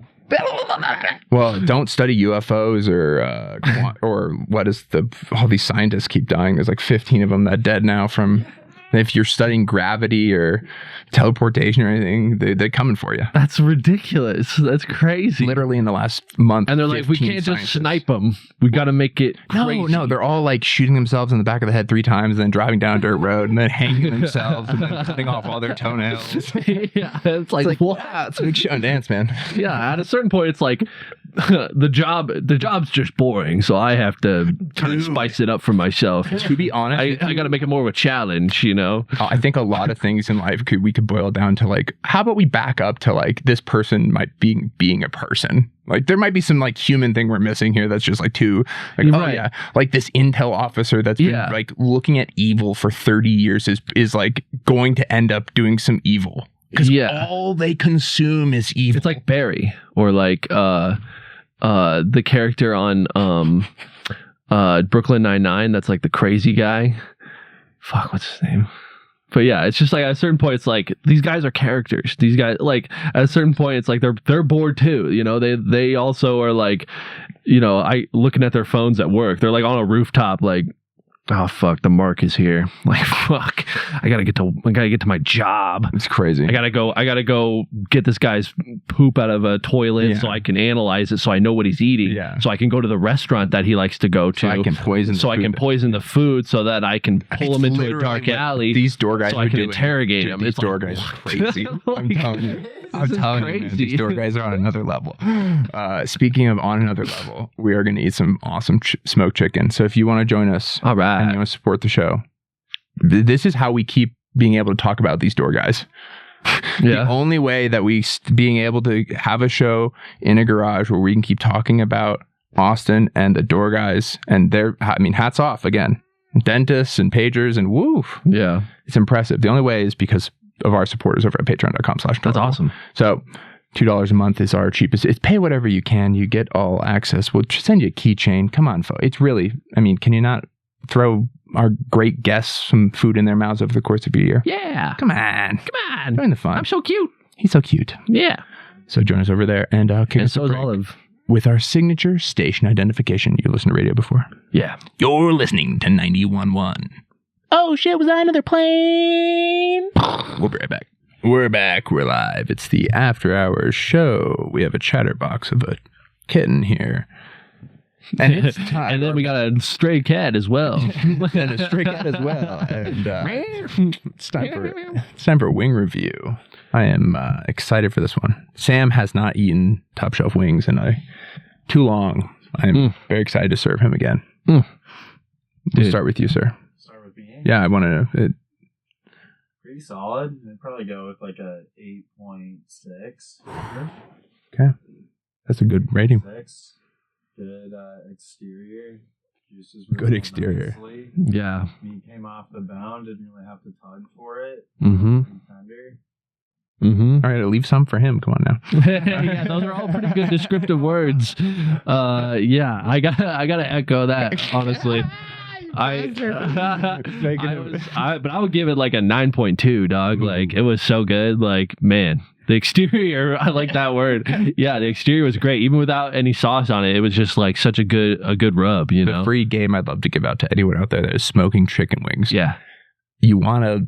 Well, don't study UFOs or what is all these scientists keep dying. There's like 15 of them that dead now from. If you're studying gravity or teleportation or anything, they're coming for you. That's ridiculous. That's crazy. Literally in the last month. And they're like, we can't just snipe them. We got to make it crazy. No, they're all like shooting themselves in the back of the head 3 times and then driving down a dirt road and then hanging themselves and then cutting off all their toenails. Yeah, it's like wow, it's a big show and dance, man. Yeah, at a certain point, it's like the job's just boring, so I have to spice it up for myself. To be honest, I got to make it more of a challenge, you know? I think a lot of things in life we could boil down to like, how about we back up to like this person might being a person. Like there might be some like human thing we're missing here that's just like too like right. Oh yeah, like this intel officer that's been like looking at evil for 30 years is like going to end up doing some evil because all they consume is evil. It's like Barry or like the character on Brooklyn Nine-Nine that's like the crazy guy. Fuck, what's his name? But yeah, it's just like at a certain point, it's like these guys are characters. These guys, like at a certain point, it's like they're bored too. You know, they also are like, you know, looking at their phones at work. They're like on a rooftop, like, oh fuck, the mark is here. Like fuck, I gotta get to my job. It's crazy. I gotta go get this guy's poop out of a toilet so I can analyze it, so I know what he's eating. Yeah. So I can go to the restaurant that he likes to go to. So I can poison the food so that I can pull him into a dark alley. These door guys so I can interrogate him. These door guys are crazy. I'm telling you. Man, these door guys are on another level. Speaking of on another level, we are going to eat some awesome smoked chicken. So if you want to join us, all right, and you want to support the show, this is how we keep being able to talk about these door guys. The only way that being able to have a show in a garage where we can keep talking about Austin and the door guys and hats off again, dentists and pagers and woo. Yeah, it's impressive. The only way is because of our supporters over at patreon.com/. That's awesome. So $2 a month is our cheapest. It's pay whatever you can. You get all access. We'll send you a keychain. Come on, folks. It's really, can you not throw our great guests some food in their mouths over the course of a year? Yeah. Come on. Join the fun. I'm so cute. He's so cute. Yeah. So join us over there and kick us so is Olive. With our signature station identification. You listened to radio before? Yeah. You're listening to 91.1. Oh shit, was I another plane? We'll be right back. We're back. We're live. It's the After Hours show. We have a chatterbox of a kitten here. And it's time. And then we got a stray cat as well. And it's time for a wing review. I am excited for this one. Sam has not eaten top shelf wings in too long. I'm very excited to serve him again. We'll start with you, sir. Yeah, I want to know. Pretty solid. I'd probably go with like a 8.6. Okay. That's a good rating. 6. Good exterior. Juices good exterior. Nicely. Yeah. Meat came off the bone. Didn't really have to tug for it. Mm-hmm. Tender. Mm-hmm. All right, I'll leave some for him. Come on now. Yeah, those are all pretty good descriptive words. Yeah, I gotta echo that, honestly. But I would give it like a 9.2, dog. Like it was so good. Like, man, the exterior, I like that word. Yeah, the exterior was great. Even without any sauce on it, it was just like such a good rub, you know? The free game I'd love to give out to anyone out there that is smoking chicken wings. Yeah. You want to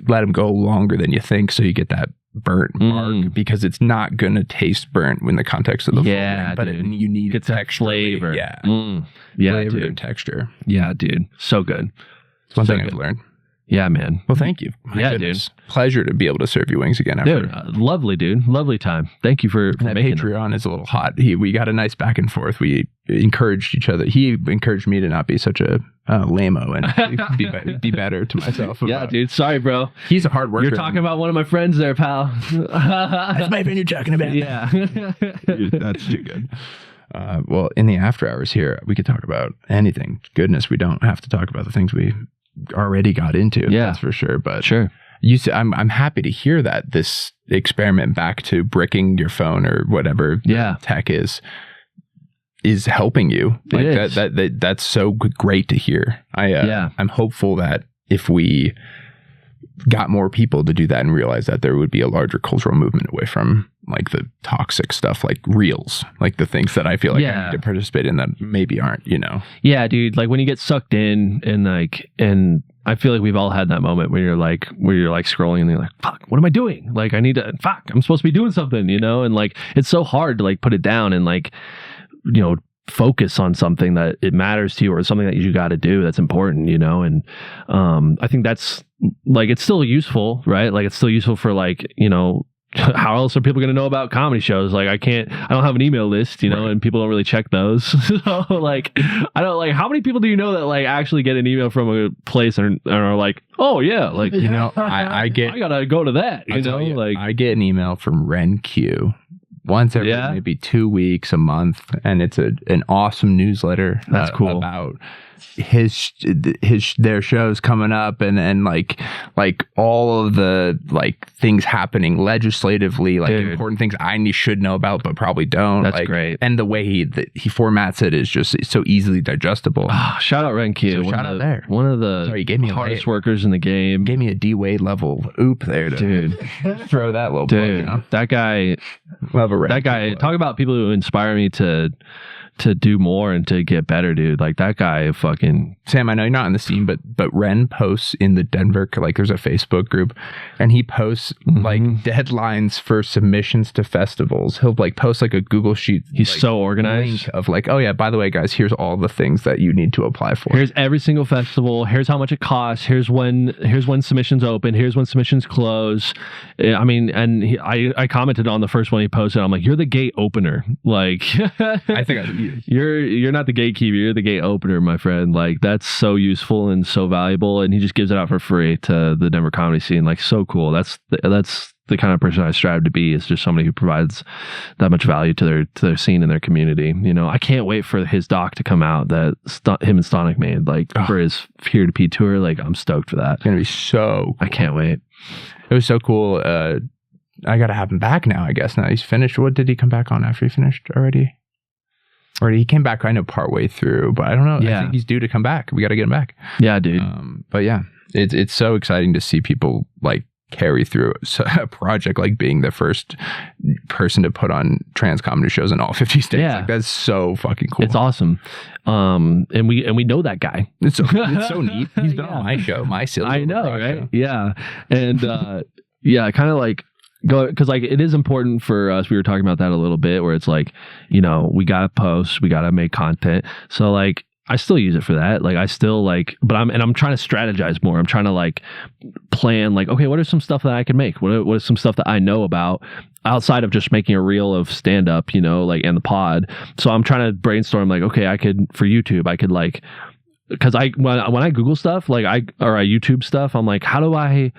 let them go longer than you think so you get that burnt mark because it's not going to taste burnt in the context of the wing, but you need it's that flavor. Yeah. Yeah, flavor dude. and texture. Yeah, dude. So good. It's one thing I've learned. Yeah, man. Well, thank you. My Yeah, goodness. Pleasure to be able to serve you wings again. After. Dude, lovely, dude. Lovely time. Thank you for And that making it. Patreon is a little hot. We got a nice back and forth. We encouraged each other. He encouraged me to not be such a lame-o and be better to myself. Yeah, dude. Sorry, bro. He's a hard worker. You're talking about one of my friends there, pal. That's my friend you're talking about. Yeah. That's too good. Well, in the after hours here, we could talk about anything. Goodness, we don't have to talk about the things we already got into. Yeah. That's for sure. But Sure. I'm happy to hear that this experiment back to bricking your phone or whatever Yeah. tech is helping you. Like It is. that's so great to hear. I'm hopeful that if we got more people to do that and realize that there would be a larger cultural movement away from like the toxic stuff, like reels, like the things that I feel like I need to participate in that maybe aren't, Yeah, dude. Like when you get sucked in and I feel like we've all had that moment where you're like scrolling and you're like, fuck, what am I doing? Like I'm supposed to be doing something, and like it's so hard to like put it down and like, focus on something that it matters to you or something that you got to do that's important, and I think that's like it's still useful, right? Like it's still useful for like, how else are people going to know about comedy shows? Like I don't have an email list, and people don't really check those. So like, I don't like, how many people do you know that like actually get an email from a place and are like, oh yeah, like, I gotta go to that, like I get an email from Ren Q once every maybe 2 weeks, a month. And it's an awesome newsletter. That's cool. About their shows coming up and like all of the like things happening legislatively, like important things I should know about but probably don't. That's like, great. And the way he formats it is just so easily digestible. Shout out Ren Q. So shout out there. One of the Sorry, you gave me hardest workers in the game. Gave me a D-Wade level oop there to Dude. throw that little Dude, plug, that guy Love a Ren that guy plug. talk about people who inspire me to do more and to get better, dude. Like that guy fucking Sam, I know you're not on the scene, but Ren posts in the Denver, like there's a Facebook group, and he posts like deadlines for submissions to festivals. He'll like post like a Google sheet. He's like, so organized link of like, oh yeah, by the way, guys, here's all the things that you need to apply for. Here's every single festival. Here's how much it costs. Here's when submissions open. Here's when submissions close. I mean, and I commented on the first one he posted. I'm like, you're the gate opener. Like, I think you're not the gatekeeper. You're the gate opener, my friend. Like that's so useful and so valuable. And he just gives it out for free to the Denver comedy scene. Like so cool. That's the kind of person I strive to be. Is just somebody who provides that much value to their scene and their community. I can't wait for his doc to come out that him and Stonic made. Like for his peer to peer tour. Like I'm stoked for that. It's gonna be so cool. I can't wait. It was so cool. I gotta have him back now. I guess now he's finished. What did he come back on after he finished already? Or he came back, I know, partway through, but I don't know. Yeah. I think he's due to come back. We got to get him back. Yeah, dude. But yeah, it's so exciting to see people like carry through a project like being the first person to put on trans comedy shows in all 50 states. Yeah. Like, that's so fucking cool. It's awesome. And we know that guy. It's so neat. He's been on my show, my silly. I know, right? Show. Yeah. And yeah, kind of like go, because like it is important for us. We were talking about that a little bit, where it's like, we gotta post, we gotta make content. So like I still use it for that. Like I still like, but I'm trying to strategize more. I'm trying to like plan, like, okay, what are some stuff that I can make? What is some stuff that I know about outside of just making a reel of stand up, like, and the pod. So I'm trying to brainstorm, like, okay, I could, for YouTube, I could like, because when I Google stuff, like I YouTube stuff, I'm like, how do I,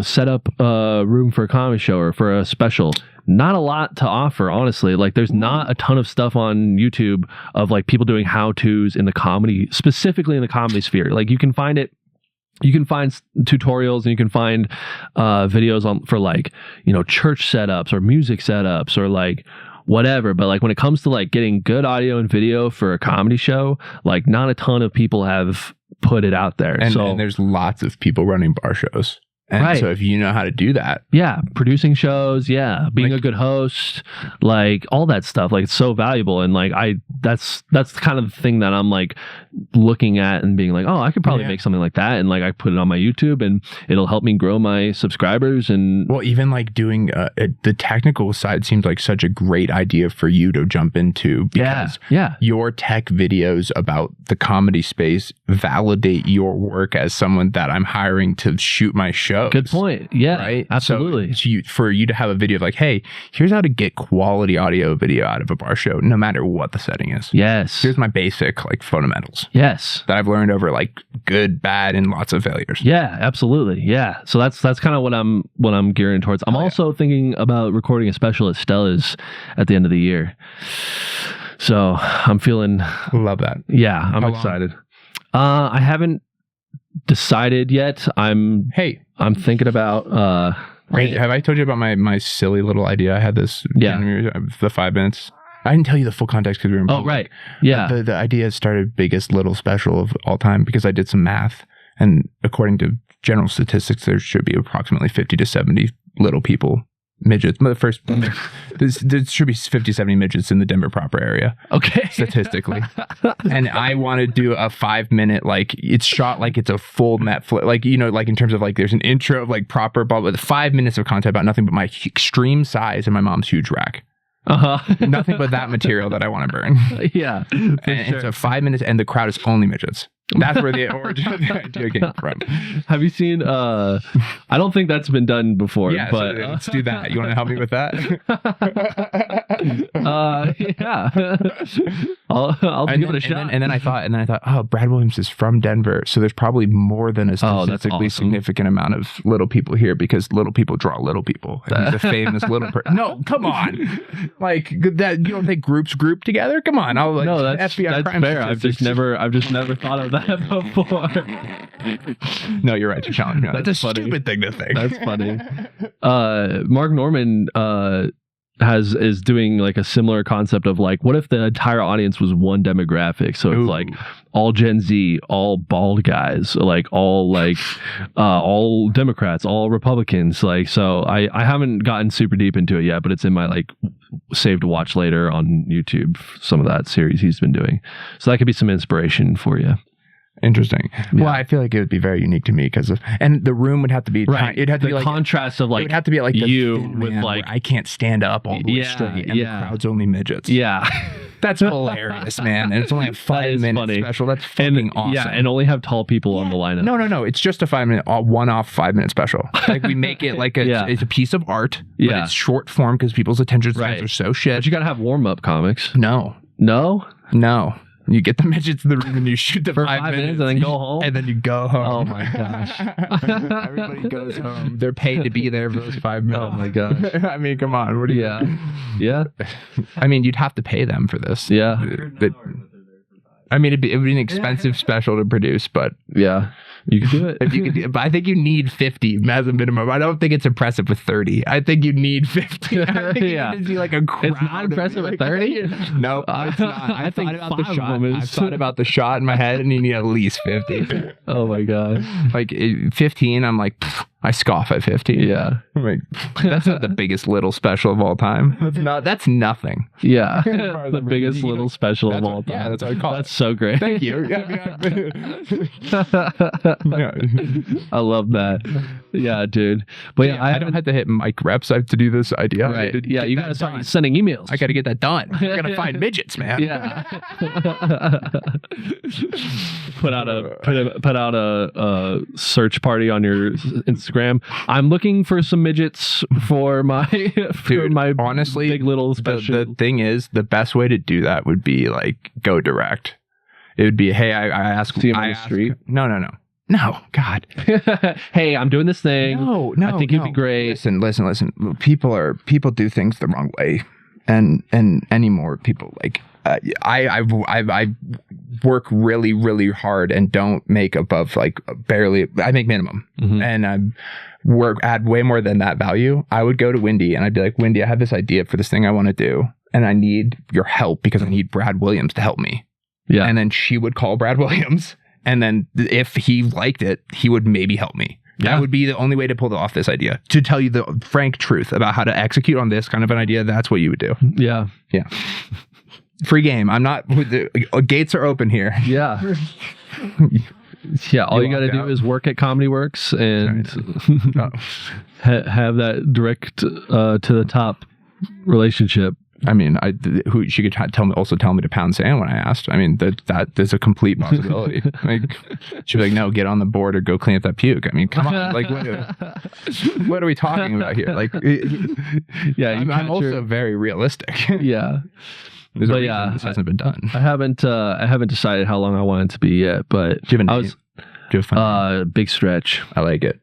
set up a room for a comedy show or for a special? Not a lot to offer, honestly. Like there's not a ton of stuff on YouTube of like people doing how-tos in the comedy, specifically in the comedy sphere. Like you can find tutorials and you can find videos for like, church setups or music setups or like whatever. But like when it comes to like getting good audio and video for a comedy show, like not a ton of people have put it out there. And there's lots of people running bar shows. And Right. so if you know how to do that, Yeah, producing shows, being a good host, like all that stuff, like it's so valuable. And like that's kind of the thing that I'm like looking at and being like, oh, I could probably make something like that, and like I put it on my YouTube and it'll help me grow my subscribers. And well, even like doing the technical side seems like such a great idea for you to jump into, because your tech videos about the comedy space validate your work as someone that I'm hiring to shoot my shows. Good point. Yeah, right. Absolutely. So for you to have a video of like, hey, here's how to get quality audio video out of a bar show, no matter what the setting is. Yes. Here's my basic like fundamentals. Yes. That I've learned over like good, bad, and lots of failures. Yeah, absolutely. Yeah. So that's kind of what I'm gearing towards. I'm also thinking about recording a special at Stella's at the end of the year. So I'm feeling. Love that. Yeah, I'm excited. I haven't decided yet. I'm thinking about. Wait, have I told you about my silly little idea? I had this. The 5 minutes. I didn't tell you the full context because we were in public. Oh, right. Yeah. The idea started biggest little special of all time because I did some math, and according to general statistics, there should be approximately 50 to 70 little people, midgets. There should be 50, 70 midgets in the Denver proper area. Okay. Statistically. And I want to do a 5 minute, like it's shot like it's a full Netflix, like, you know, like in terms of like there's an intro of like proper, but with 5 minutes of content about nothing but my extreme size and my mom's huge rack. Nothing but that material that I want to burn. Yeah. And it's a 5 minutes, and the crowd is only midgets. That's where the origin of the idea came from. Have you seen I don't think that's been done before, yeah, but so let's do that. You want to help me with that? Yeah. I'll give it a shot. And then I thought, oh, Brad Williams is from Denver, so there's probably more than a statistically significant amount of little people here, because little people draw little people. And he's a famous little person. No, come on. Like that, you don't think groups group together? Come on. No, that's FBI that's crime fair. I've just never thought of that before. No, you're right. You challenge me. That's a funny. Stupid thing to think. That's funny. Mark Norman is doing like a similar concept of like, what if the entire audience was one demographic? So it's like all Gen Z, all bald guys, like all Democrats, all Republicans. Like, so I haven't gotten super deep into it yet, but it's in my like save to watch later on YouTube, some of that series he's been doing. So that could be some inspiration for you. Interesting. Yeah. Well, I feel like it would be very unique to me because of, and the room would have to be right. It'd have to the be like contrast of like, it would have to be like you with like, I can't stand up all the way straight, and the crowd's only midgets. Yeah, that's hilarious, man. And it's only a 5 minute special. That's fucking awesome. Yeah, and only have tall people on the lineup. No. It's just a 5 minute, one-off 5 minute special. Like we make it like it's a piece of art, but it's short form because people's attention spans are so shit. But you gotta have warm up comics. No. You get the midgets in the room and you shoot them for 5 minutes and then go home. And then you go home. Oh my gosh. Everybody goes home. They're paid to be there for those 5 minutes. Oh my gosh. I mean, come on. What do you? Yeah. I mean, you'd have to pay them for this. Yeah. I mean, it'd be an expensive special to produce, but yeah, you could do it. If you could, but I think you need 50 as a minimum. I don't think it's impressive with 30. I think you need 50. I think you need to see like a crowd. It's not impressive with 30. No, it's not. I think thought about 5 the shot. of them is. I thought about the shot in my head, and you need at least 50. Oh my god! Like 15, I'm like. I scoff at 50. Yeah. I'm like, that's not the biggest little special of all time. That's nothing. Yeah. The biggest little special of all time. Yeah, that's what I call it. That's so great. Thank you. I love that. Yeah, dude. But yeah, I don't have to hit mic reps. I have to do this idea. Right. Yeah, you gotta start sending emails. I gotta get that done. I gotta find midgets, man. Yeah. Put out a search party on your Instagram. I'm looking for some midgets for my honestly big little special. The thing is, the best way to do that would be like go direct. It would be, hey, I ask. See him on the street. No, God. Hey, I'm doing this thing. No. I think it'd be great. Listen. People do things the wrong way, and anymore people like. I work really, really hard and don't make above like barely. I make minimum, and I add way more than that value. I would go to Wendy and I'd be like, Wendy, I have this idea for this thing I want to do, and I need your help because I need Brad Williams to help me. Yeah, and then she would call Brad Williams, and then if he liked it, he would maybe help me. That would be the only way to pull off this idea. To tell you the frank truth about how to execute on this kind of an idea, that's what you would do. Yeah. Yeah. Free game. I'm not. The gates are open here. Yeah. Yeah. All you got to do is work at Comedy Works and have that direct to the top relationship. I mean, she could tell me to pound sand when I asked. I mean, that is a complete possibility. Like, she'd be like, "No, get on the board or go clean up that puke." I mean, come on. Like, what are we talking about here? Like, yeah, I'm also very realistic. Yeah. There's a reason this hasn't been done. I haven't decided how long I want it to be yet, but do you have a name? Do you have a fun name? Big Stretch. I like it.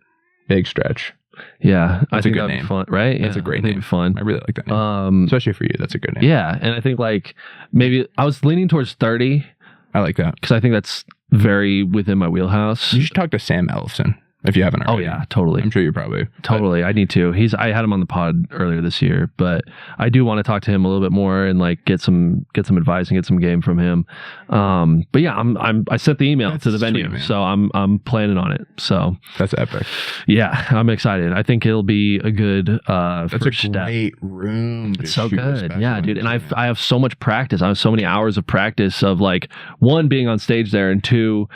Big Stretch. Yeah, that's a good name. Fun, right? That's a great name. Fun. I really like that name. Especially for you, that's a good name. Yeah, and I think like maybe I was leaning towards 30. I like that because I think that's very within my wheelhouse. You should talk to Sam Ellison if you haven't already. Oh yeah, totally. I'm sure you probably totally. I need to. I had him on the pod earlier this year, but I do want to talk to him a little bit more and like get some advice and get some game from him. But yeah, I sent the email to the venue, man. So I'm planning on it. So that's epic. Yeah, I'm excited. I think it'll be a good that's first a great step. room. It's so good. Yeah, dude. And I have so much practice. I have so many hours of practice of like one being on stage there and two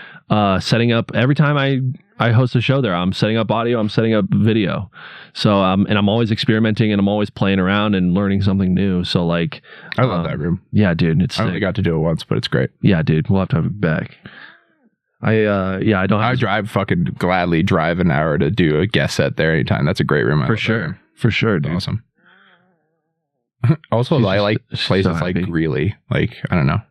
setting up every time I host a show there. I'm setting up audio. I'm setting up video. So, and I'm always experimenting and I'm always playing around and learning something new. So like, I love that room. Yeah, dude. I only got to do it once, but it's great. Yeah, dude. We'll have to have it back. I fucking gladly drive an hour to do a guest set there anytime. That's a great room. For sure, dude. Awesome. Also, I like places like Greeley. Like, I don't know.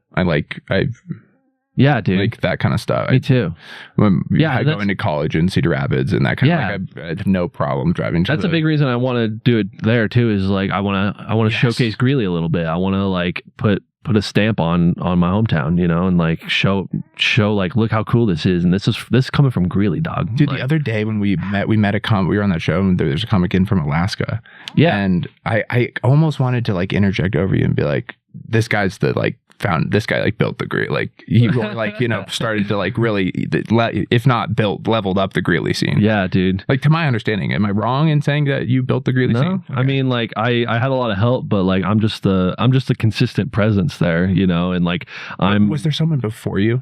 Yeah, dude. Like that kind of stuff. Me too. I go into college in Cedar Rapids and that kind of I have no problem driving to That's a big reason I want to do it there too, is like I want to showcase Greeley a little bit. I want to like put a stamp on my hometown, you know, and like show like, look how cool this is. And this is coming from Greeley, dog. Dude, like, the other day when we met a comic, we were on that show and there's a comic in from Alaska. Yeah. And I almost wanted to like interject over you and be like, this guy's the like, found this guy like built the Greeley, like he really like, you know, started to like really, if not built, leveled up the Greeley scene. Yeah, dude. Like to my understanding, am I wrong in saying that you built the Greeley scene? Okay. I mean, like I had a lot of help, but like I'm just a consistent presence there, you know, and like was there someone before you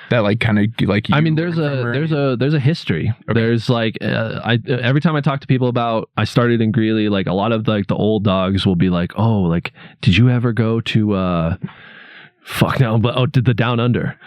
that like kind of like? I mean, there's a history. Okay. There's like every time I talk to people about I started in Greeley, like a lot of like the old dogs will be like, oh, like did you ever go to did the Down Under?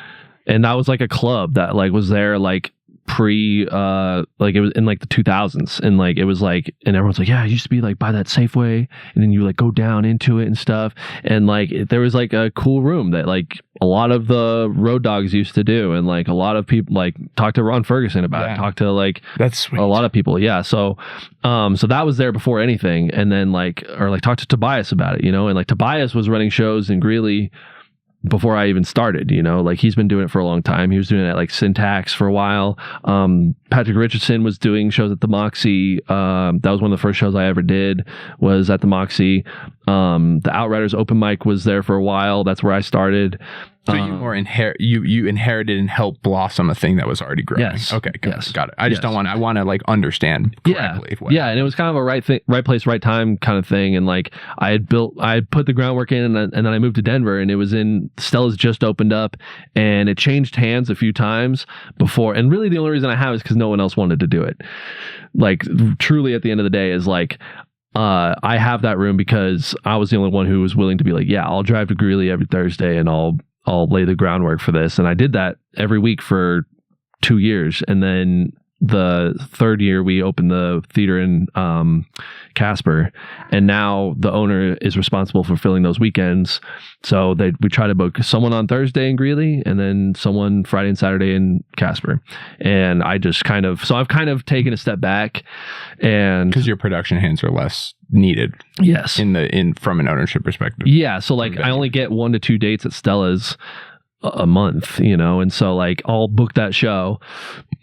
And that was like a club that like was there like pre like it was in like the 2000s, and like it was like, and everyone's like, yeah, it used to be like by that Safeway, and then you like go down into it and stuff, and like there was like a cool room that like a lot of the road dogs used to do, and like a lot of people like talked to Ron Ferguson about it, talked to like that's sweet. A lot of people, yeah. So so that was there before anything, and then like talked to Tobias about it, you know, and like Tobias was running shows in Greeley before I even started, you know, like he's been doing it for a long time. He was doing it at like Syntax for a while. Patrick Richardson was doing shows at the Moxie. That was one of the first shows I ever did, was at the Moxie. The Outriders open mic was there for a while. That's where I started. So you inherited and helped blossom a thing that was already growing. Yes. Okay. Got it. I just don't want. I want to like understand correctly. Yeah. And it was kind of a right place, right time kind of thing. And like I had put the groundwork in, and then I moved to Denver, and it was in Stella's just opened up, and it changed hands a few times before. And really, the only reason I have is because no one else wanted to do it. Like truly, at the end of the day, is like. I have that room because I was the only one who was willing to be like, yeah, I'll drive to Greeley every Thursday and I'll lay the groundwork for this. And I did that every week for 2 years. And then the third year we opened the theater in Casper, and now the owner is responsible for filling those weekends. So we try to book someone on Thursday in Greeley and then someone Friday and Saturday in Casper. And I've kind of taken a step back, and because your production hands are less needed. Yes. From an ownership perspective. Yeah. So like I only get 1 to 2 dates at Stella's a month, you know, and so like I'll book that show,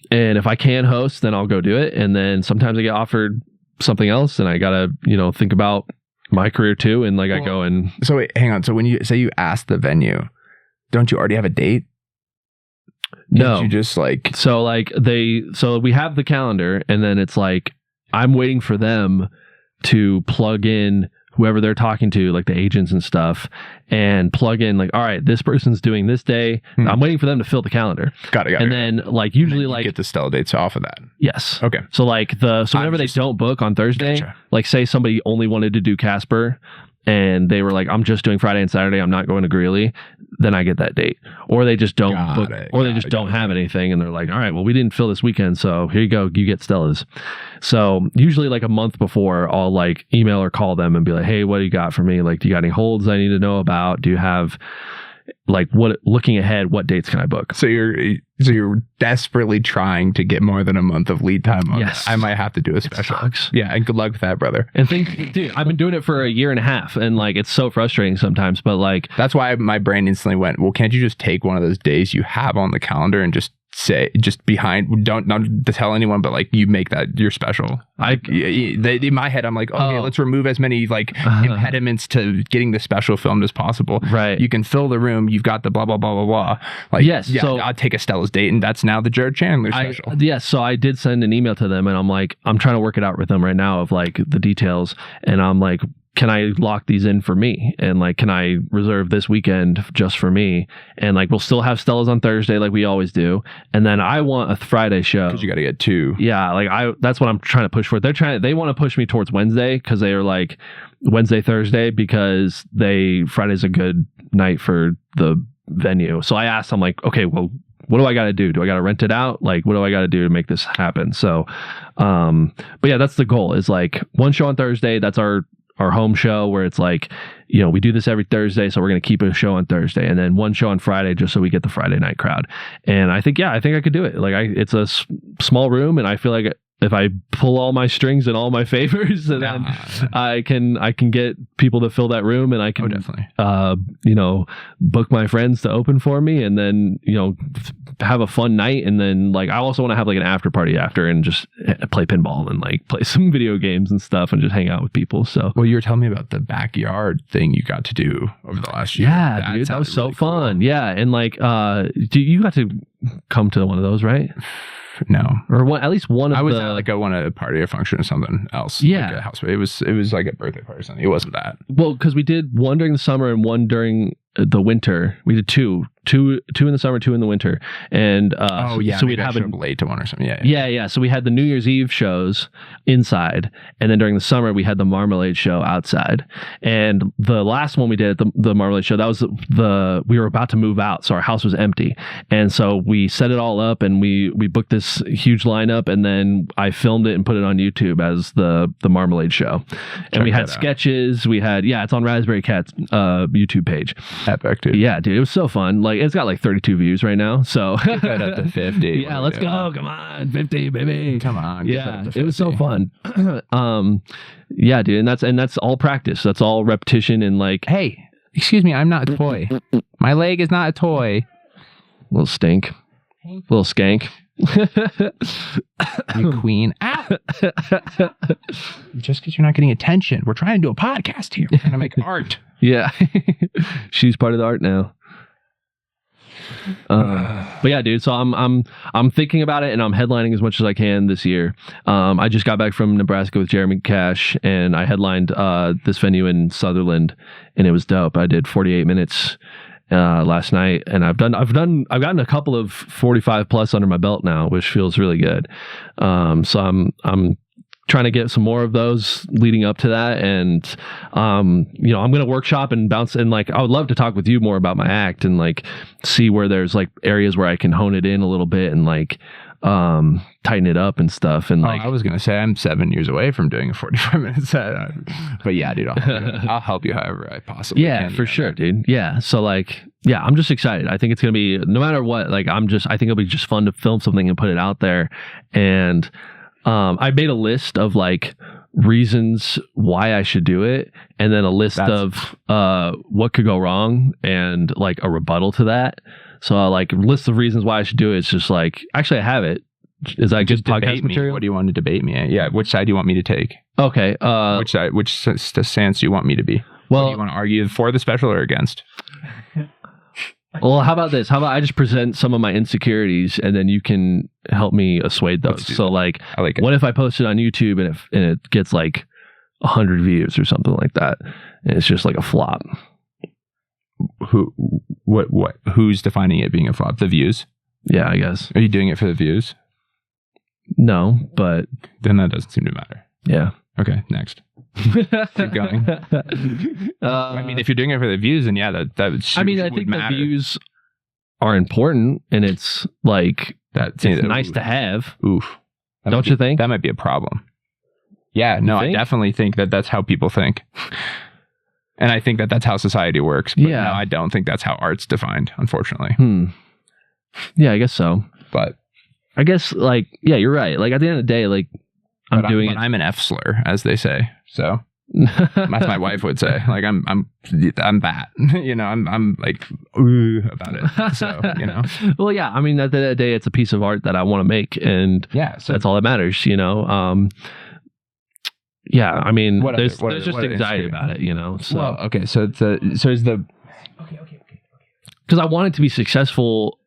and if I can host, then I'll go do it. And then sometimes I get offered something else, and I gotta, you know, think about my career too. And like I go and so wait, hang on. So when you say you ask the venue, don't you already have a date? No. Did you just like... So we have the calendar, and then it's like I'm waiting for them to plug in whoever they're talking to, like the agents and stuff, and plug in like, all right, this person's doing this day. I'm waiting for them to fill the calendar. Got it. And then like usually and then like get the Stella dates off of that. Yes. Okay. So like whenever they don't book on Thursday, like say somebody only wanted to do Casper and they were like, I'm just doing Friday and Saturday, I'm not going to Greeley, then I get that date. Or they just don't book, or they just don't have anything, and they're like, all right, well, we didn't fill this weekend, so here you go, you get Stella's. So usually like a month before, I'll like email or call them and be like, hey, what do you got for me? Like, do you got any holds I need to know about? Do you have like looking ahead, what dates can I book? So you're desperately trying to get more than a month of lead time on Yes. that. I might have to do a special. Yeah, and good luck with that, brother. And dude, I've been doing it for a year and a half, and like it's so frustrating sometimes, but like that's why my brain instantly went, well, can't you just take one of those days you have on the calendar and just say, just behind, don't tell anyone, but like you make that your special. In my head, I'm like, okay, let's remove as many like impediments to getting the special filmed as possible. Right. You can fill the room. You've got the blah, blah, blah, blah, blah. Like, yes. Yeah, so I'll take a Stella's date, and that's now the Jared Chandler special. Yes. So I did send an email to them, and I'm like, I'm trying to work it out with them right now of like the details. And I'm like, can I lock these in for me? And like, can I reserve this weekend just for me? And like, we'll still have Stella's on Thursday like we always do. And then I want a Friday show. Because you got to get two. Yeah. Like that's what I'm trying to push for. They want to push me towards Wednesday because they are like Wednesday, Thursday, because Friday's a good night for the venue. So I asked, I'm like, okay, well, what do I got to do? Do I got to rent it out? Like, what do I got to do to make this happen? So, but yeah, that's the goal, is like one show on Thursday. That's our home show, where it's like, you know, we do this every Thursday, so we're going to keep a show on Thursday, and then one show on Friday just so we get the Friday night crowd. And I think I could do it. Like it's a small room, and I feel like if I pull all my strings and all my favors, and then I can get people to fill that room, and I can definitely book my friends to open for me, and then have a fun night. And then like I also want to have like an after party after, and just play pinball and like play some video games and stuff, and just hang out with people. So well, you were telling me about the backyard thing you got to do over the last year. Yeah, dude, that was so really fun. Cool. Yeah, and like you got to come to one of those, right? No, or at least one of I was at like a party or function or something else. Yeah, like a house. It was like a birthday party or something. It wasn't that. Well, because we did one during the summer and one during the winter. We did two in the summer, 2 in the winter, and so we'd have it late to one or something. Yeah. So we had the New Year's Eve shows inside, and then during the summer we had the Marmalade show outside. And the last one we did, the Marmalade show, that was we were about to move out, so our house was empty, and so we set it all up, and we booked this huge lineup, and then I filmed it and put it on YouTube as the Marmalade show. And we had sketches. We had it's on Raspberry Cat's YouTube page. Epic, dude. Yeah, dude, it was so fun. Like it's got like 32 views right now. So get that up to 50. Yeah, let's go. Come on, 50, baby. Come on. Yeah, it was so fun. Yeah, dude, and that's all practice. That's all repetition and like, hey, excuse me, I'm not a toy. My leg is not a toy. Little stink. Little skank. You queen. Ow! Just because you're not getting attention. We're trying to do a podcast here. We're trying to make art. Yeah. She's part of the art now. But yeah, dude, so I'm thinking about it, and I'm headlining as much as I can this year. I just got back from Nebraska with Jeremy Cash, and I headlined this venue in Sutherland, and it was dope. I did 48 minutes last night, and I've gotten a couple of 45 plus under my belt now, which feels really good. So I'm trying to get some more of those leading up to that, and I'm going to workshop and bounce, and like I would love to talk with you more about my act and like see where there's like areas where I can hone it in a little bit and like tighten it up and stuff. And like I was gonna say, I'm 7 years away from doing a 45-minute set, but yeah, dude, I'll help you however I possibly can. For sure, dude. Yeah, so like I'm just excited. I think it's gonna be, no matter what, like I think it'll be just fun to film something and put it out there. And I made a list of like reasons why I should do it, and then a list of what could go wrong and like a rebuttal to that. So like list of reasons why I should do it. It's just like, actually I have it. Is that good podcast material? What do you want to debate me at? Yeah, which side do you want me to take? Okay. Which stance do you want me to be? Well, do you want to argue for the special or against? Well, how about this? How about I just present some of my insecurities and then you can help me assuage those? So like, I like it. what if I post it on YouTube and it gets like 100 views or something like that, and it's just like a flop? Who's defining it being a flop? The views? Yeah, I guess. Are you doing it for the views? No, but Then that doesn't seem to matter. yeah. Okay, next. Keep going. I mean, if you're doing it for the views, then yeah, that would. I mean, I think the views are important, and it's like it's nice to have. Oof, Don't you think? That might be a problem. Yeah, no, I definitely think that that's how people think, and I think that that's how society works. But Yeah. no, I don't think that's how art's defined, unfortunately. Yeah, I guess so. But I guess like you're right. Like at the end of the day, like I'm doing it. I'm an F slur, as they say. So as my wife would say, like I'm that. You know, I'm like ooh about it. So you know. Well, yeah. I mean, at the end of the day, it's a piece of art that I want to make, and yeah, so that's all that matters. You know. Yeah. I mean, there's just what anxiety is about it. You know. So well, okay. So is the because I want it to be successful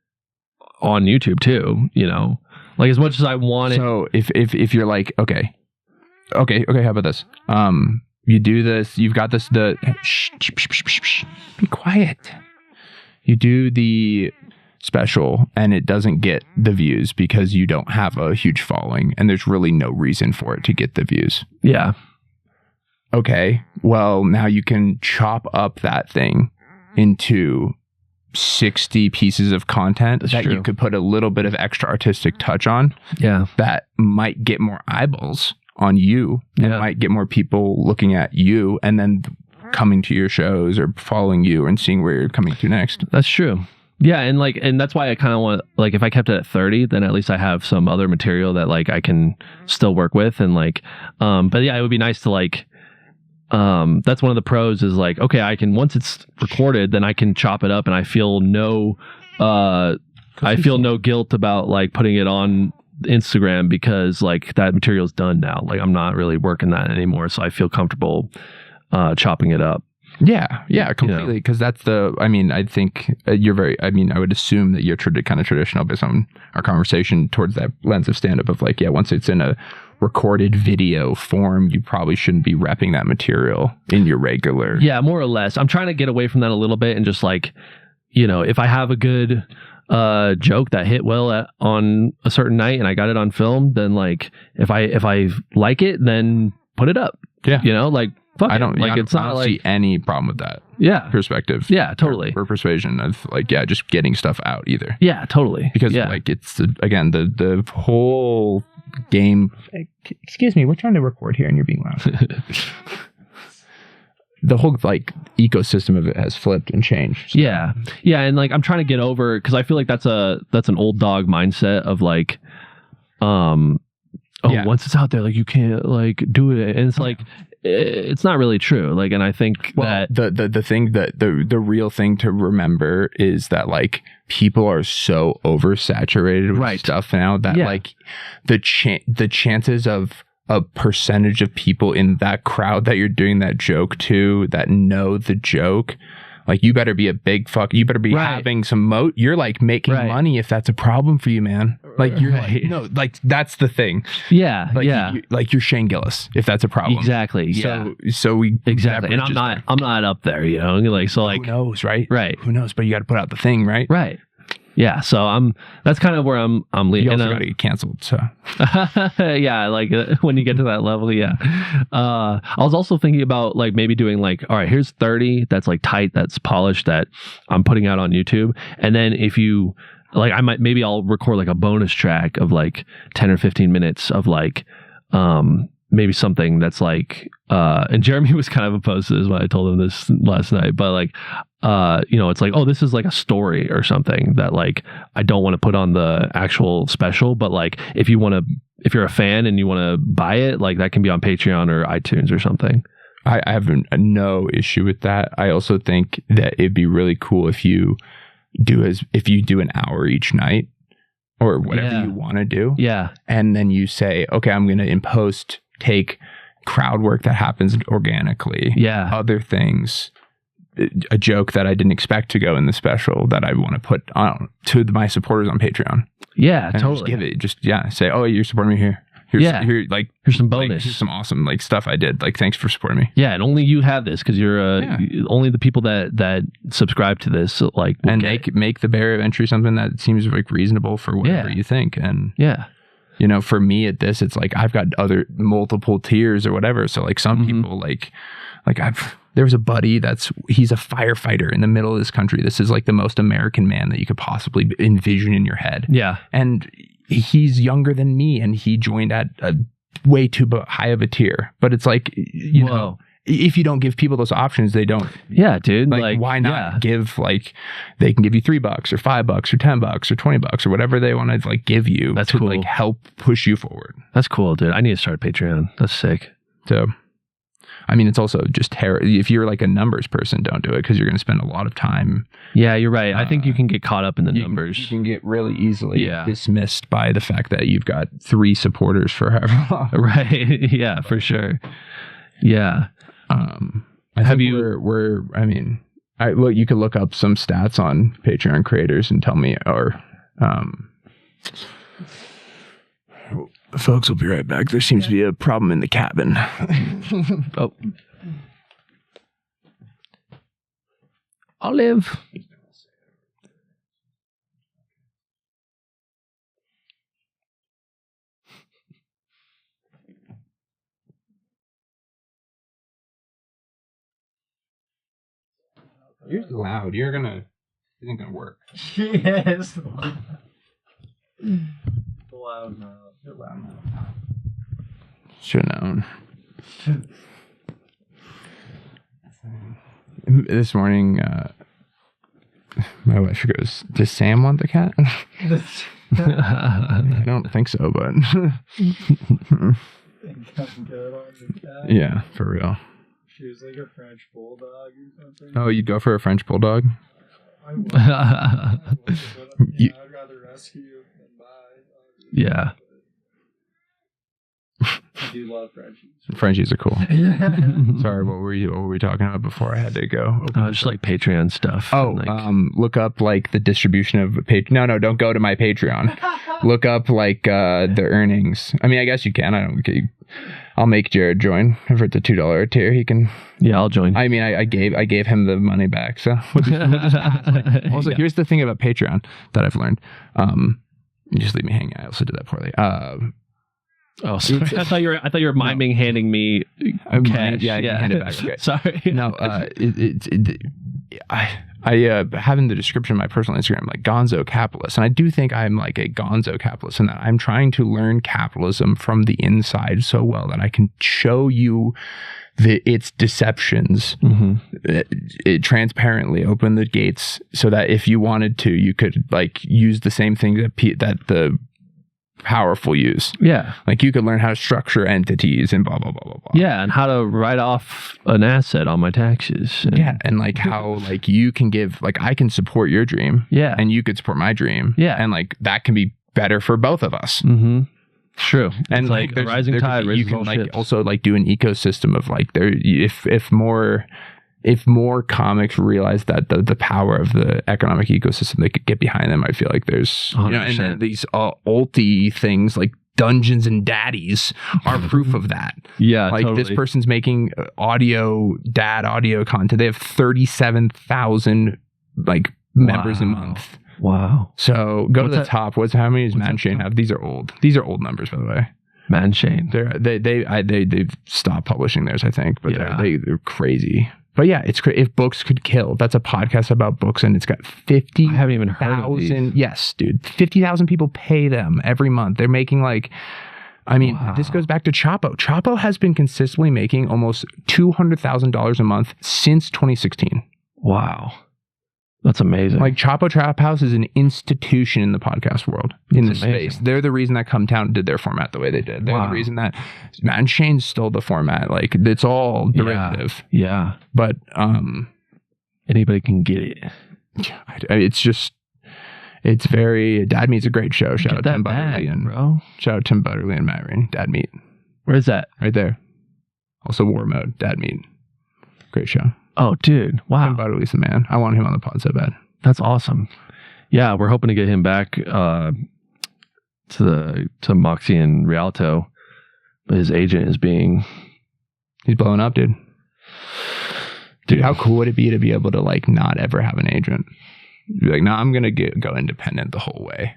on YouTube too. You know, like as much as I want it. So if you're like okay, how about this? You do this. You've got this. Be quiet. You do the special, and it doesn't get the views because you don't have a huge following, and there's really no reason for it to get the views. Yeah. Okay. Well, now you can chop up that thing into 60 pieces of content that true. you could put a little bit of extra artistic touch on. Yeah. That might get more eyeballs on you and might get more people looking at you and then coming to your shows or following you and seeing where you're coming to next. That's true. Yeah, and that's why I kind of want, like, if I kept it at 30, then at least I have some other material that like I can still work with, and like but yeah, it would be nice to like that's one of the pros is like, okay, I can, once it's recorded, then I can chop it up and I feel no guilt about like putting it on Instagram because like that material is done now. Like I'm not really working that anymore, so I feel comfortable chopping it up. Yeah, completely. Because that's I think you're very, I would assume that you're kind of traditional based on our conversation towards that lens of stand-up of like, yeah, once it's in a recorded video form, you probably shouldn't be repping that material in your regular. Yeah, more or less. I'm trying to get away from that a little bit and just like, if I have a good joke that hit well on a certain night and I got it on film, then like if I like it, then put it up. Yeah. Like fuck I don't it. Like I it's not don't like see any problem with that. Yeah. Perspective. Yeah, totally. Or persuasion of like, yeah, just getting stuff out either. Yeah, totally. Because like it's again the whole game. Excuse me, we're trying to record here and you're being loud. The whole like ecosystem of it has flipped and changed. So. Yeah, and like I'm trying to get over, because I feel like that's an old dog mindset of like, once it's out there, like you can't like do it, and it's like it's not really true. Like, and I think that the thing that the real thing to remember is that like people are so oversaturated with stuff now that like the chances of a percentage of people in that crowd that you're doing that joke to that know the joke, like you better be a big fuck. You better be having some you're like making money if that's a problem for you, man. Like you're like, no, like that's the thing. Yeah, like, like you're Shane Gillis if that's a problem. Exactly. So we exactly, and I'm not up there, like so like who knows, right? Right. Who knows? But you got to put out the thing, right? Right. Yeah, so that's kind of where I'm leading. You also got to get canceled, so yeah, like when you get to that level, yeah. I was also thinking about like maybe doing like, all right, here's 30 that's like tight, that's polished, that I'm putting out on YouTube, and then if you like, I'll record like a bonus track of like 10 or 15 minutes of like maybe something that's like and Jeremy was kind of opposed to this when I told him this last night, but like it's like, oh, this is like a story or something that like I don't want to put on the actual special, but like if you're a fan and you want to buy it, like that can be on Patreon or iTunes or something. I have no issue with that. I also think that it'd be really cool if you do an hour each night or whatever you want to do. Yeah. And then you say, okay, I'm going to in post take crowd work that happens organically. Yeah. Other things, a joke that I didn't expect to go in the special that I want to put on to my supporters on Patreon. Yeah, And totally. just say, oh, you're supporting me here. Here's some bonus. Here's some awesome like stuff I did. Like, thanks for supporting me. Yeah, and only you have this because you're only the people that subscribe to this like and make the barrier of entry something that seems like reasonable for whatever you think. And you know, for me at this, it's like I've got other multiple tiers or whatever. So like some people like there was a buddy he's a firefighter in the middle of this country. This is like the most American man that you could possibly envision in your head. Yeah, and he's younger than me, and he joined at a way too high of a tier. But it's like, you know, if you don't give people those options, they don't. Yeah, dude. Like why not give, like, they can give you $3 or $5 or $10 or $20 or whatever they want to like give you. That's cool. Like help push you forward. That's cool, dude. I need to start Patreon. That's sick. So, I mean, it's also just if you're like a numbers person, don't do it because you're going to spend a lot of time. Yeah, you're right. I think you can get caught up in the numbers. You can get really easily dismissed by the fact that you've got 3 supporters for however long. Right. Yeah, for sure. Yeah. Look, you could look up some stats on Patreon creators and tell me, or folks, we'll be right back. There seems to be a problem in the cabin. Oh. Olive. You're loud. It isn't gonna work. Yes. Loud now. You're loud now. Should have known. This morning, my wife goes, "Does Sam want the cat?" I don't think so, but yeah, for real. She was like a French bulldog or something. Oh, you'd go for a French bulldog? I would. I'd rather rescue than buy. Yeah. I do love Frenchies. Frenchies are cool. Sorry, what were we talking about before I had to go? Just like Patreon stuff. Oh, look up like the distribution of Patreon. No, don't go to my Patreon. Look up like the earnings. I mean, I guess you can. I'll make Jared join. If it's a $2 tier, he can. Yeah, I'll join. I mean, I gave him the money back. So also, here's the thing about Patreon that I've learned. You just leave me hanging. I also did that poorly. Oh, sorry. I thought you were miming handing me cash. Yeah, hand it back. Okay. Sorry. No, I have in the description of my personal Instagram like gonzo capitalist, and I do think I'm like a gonzo capitalist in that I'm trying to learn capitalism from the inside so well that I can show you its deceptions it transparently, open the gates so that if you wanted to, you could like use the same thing that the powerful use. Yeah. Like you could learn how to structure entities and blah, blah, blah, blah, blah. Yeah. And how to write off an asset on my taxes. And like how like you can give, like I can support your dream. Yeah. And you could support my dream. Yeah. And like that can be better for both of us. Mm-hmm. True. And it's like a rising tide. You can like ships. Also like do an ecosystem of like if more comics realize that the power of the economic ecosystem, they could get behind them. I feel like there's, you know, and then these ulti things like Dungeons and Daddies are proof of that. Yeah, like totally. This person's making audio content. They have 37,000 like members a month. Wow. So go to the top. How many does Manshane have? These are old. These are old numbers, by the way. Manshane. They've stopped publishing theirs, I think, but they're crazy. But yeah, it's crazy. If Books Could Kill, that's a podcast about books, and it's got 50,000. I haven't even heard of these. Yes, dude. 50,000 people pay them every month. They're making like, I mean, This goes back to Chapo. Chapo has been consistently making almost $200,000 a month since 2016. Wow. That's amazing. Like Chapo Trap House is an institution in the podcast world, in the space. They're the reason that Come Town did their format the way they did. They're the reason that Manshane stole the format. Like it's all derivative. Yeah. But anybody can get it. It's just, it's very. Dad Meat's a great show. Shout out Tim Butterly and Matt Rain. Dad Meat. Where's that? Right there. Also War Mode. Dad Meat. Great show. Oh, dude. Wow. About Elisa, man. I want him on the pod so bad. That's awesome. Yeah, we're hoping to get him back to Moxie and Rialto. But his agent is He's blowing up, dude. Dude, how cool would it be to be able to like not ever have an agent? Be like, no, I'm gonna go independent the whole way.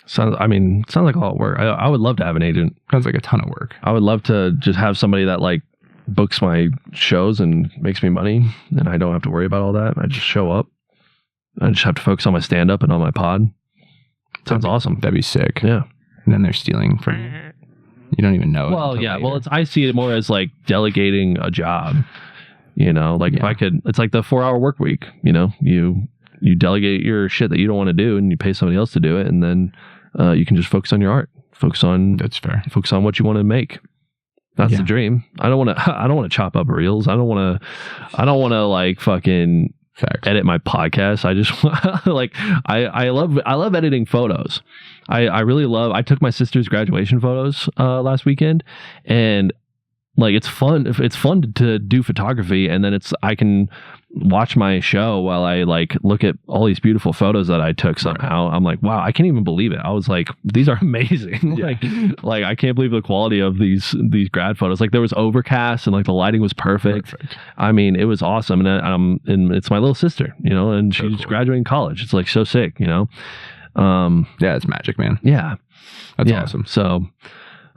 Sounds like a lot of work. I would love to have an agent. Sounds like a ton of work. I would love to just have somebody that like books my shows and makes me money, and I don't have to worry about all that. I just show up. I just have to focus on my stand up and on my pod. Sounds awesome. That'd be sick. Yeah. And then they're stealing from you. You don't even know. Well, yeah. Later. Well, I see it more as like delegating a job. You know, like if I could, it's like the 4-hour work week. You know, you delegate your shit that you don't want to do, and you pay somebody else to do it, and then you can just focus on your art. That's fair. Focus on what you want to make. That's the dream. I don't want to chop up reels. I don't want to like fucking edit my podcast. I just like I love editing photos. I really love. I took my sister's graduation photos last weekend, and like it's fun. It's fun to do photography, and then I can watch my show while I like look at all these beautiful photos that I took somehow. I'm like, wow, I can't even believe it. I was like, these are amazing. like I can't believe the quality of these grad photos. Like there was overcast and like the lighting was perfect. I mean, it was awesome. And it's my little sister, you know, and she's graduating college. It's like so sick, you know. Yeah, it's magic, man. Yeah. That's awesome. So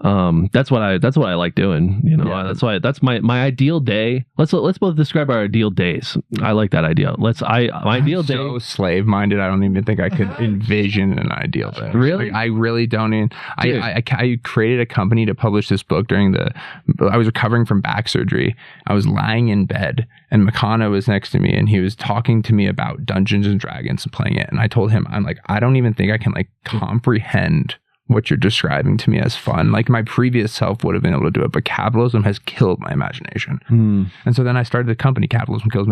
that's what I like doing, you know. That's my ideal day. Let's both describe our ideal days. I like that idea. My ideal day. So slave minded. I don't even think I could envision an ideal day. Really? Like, I really don't even. I created a company to publish this book I was recovering from back surgery. I was lying in bed and Makana was next to me and he was talking to me about Dungeons and Dragons and playing it. And I told him, I'm like, I don't even think I can like comprehend what you're describing to me as fun. Like my previous self would have been able to do it, but capitalism has killed my imagination. And so then I started the company Capitalism Kills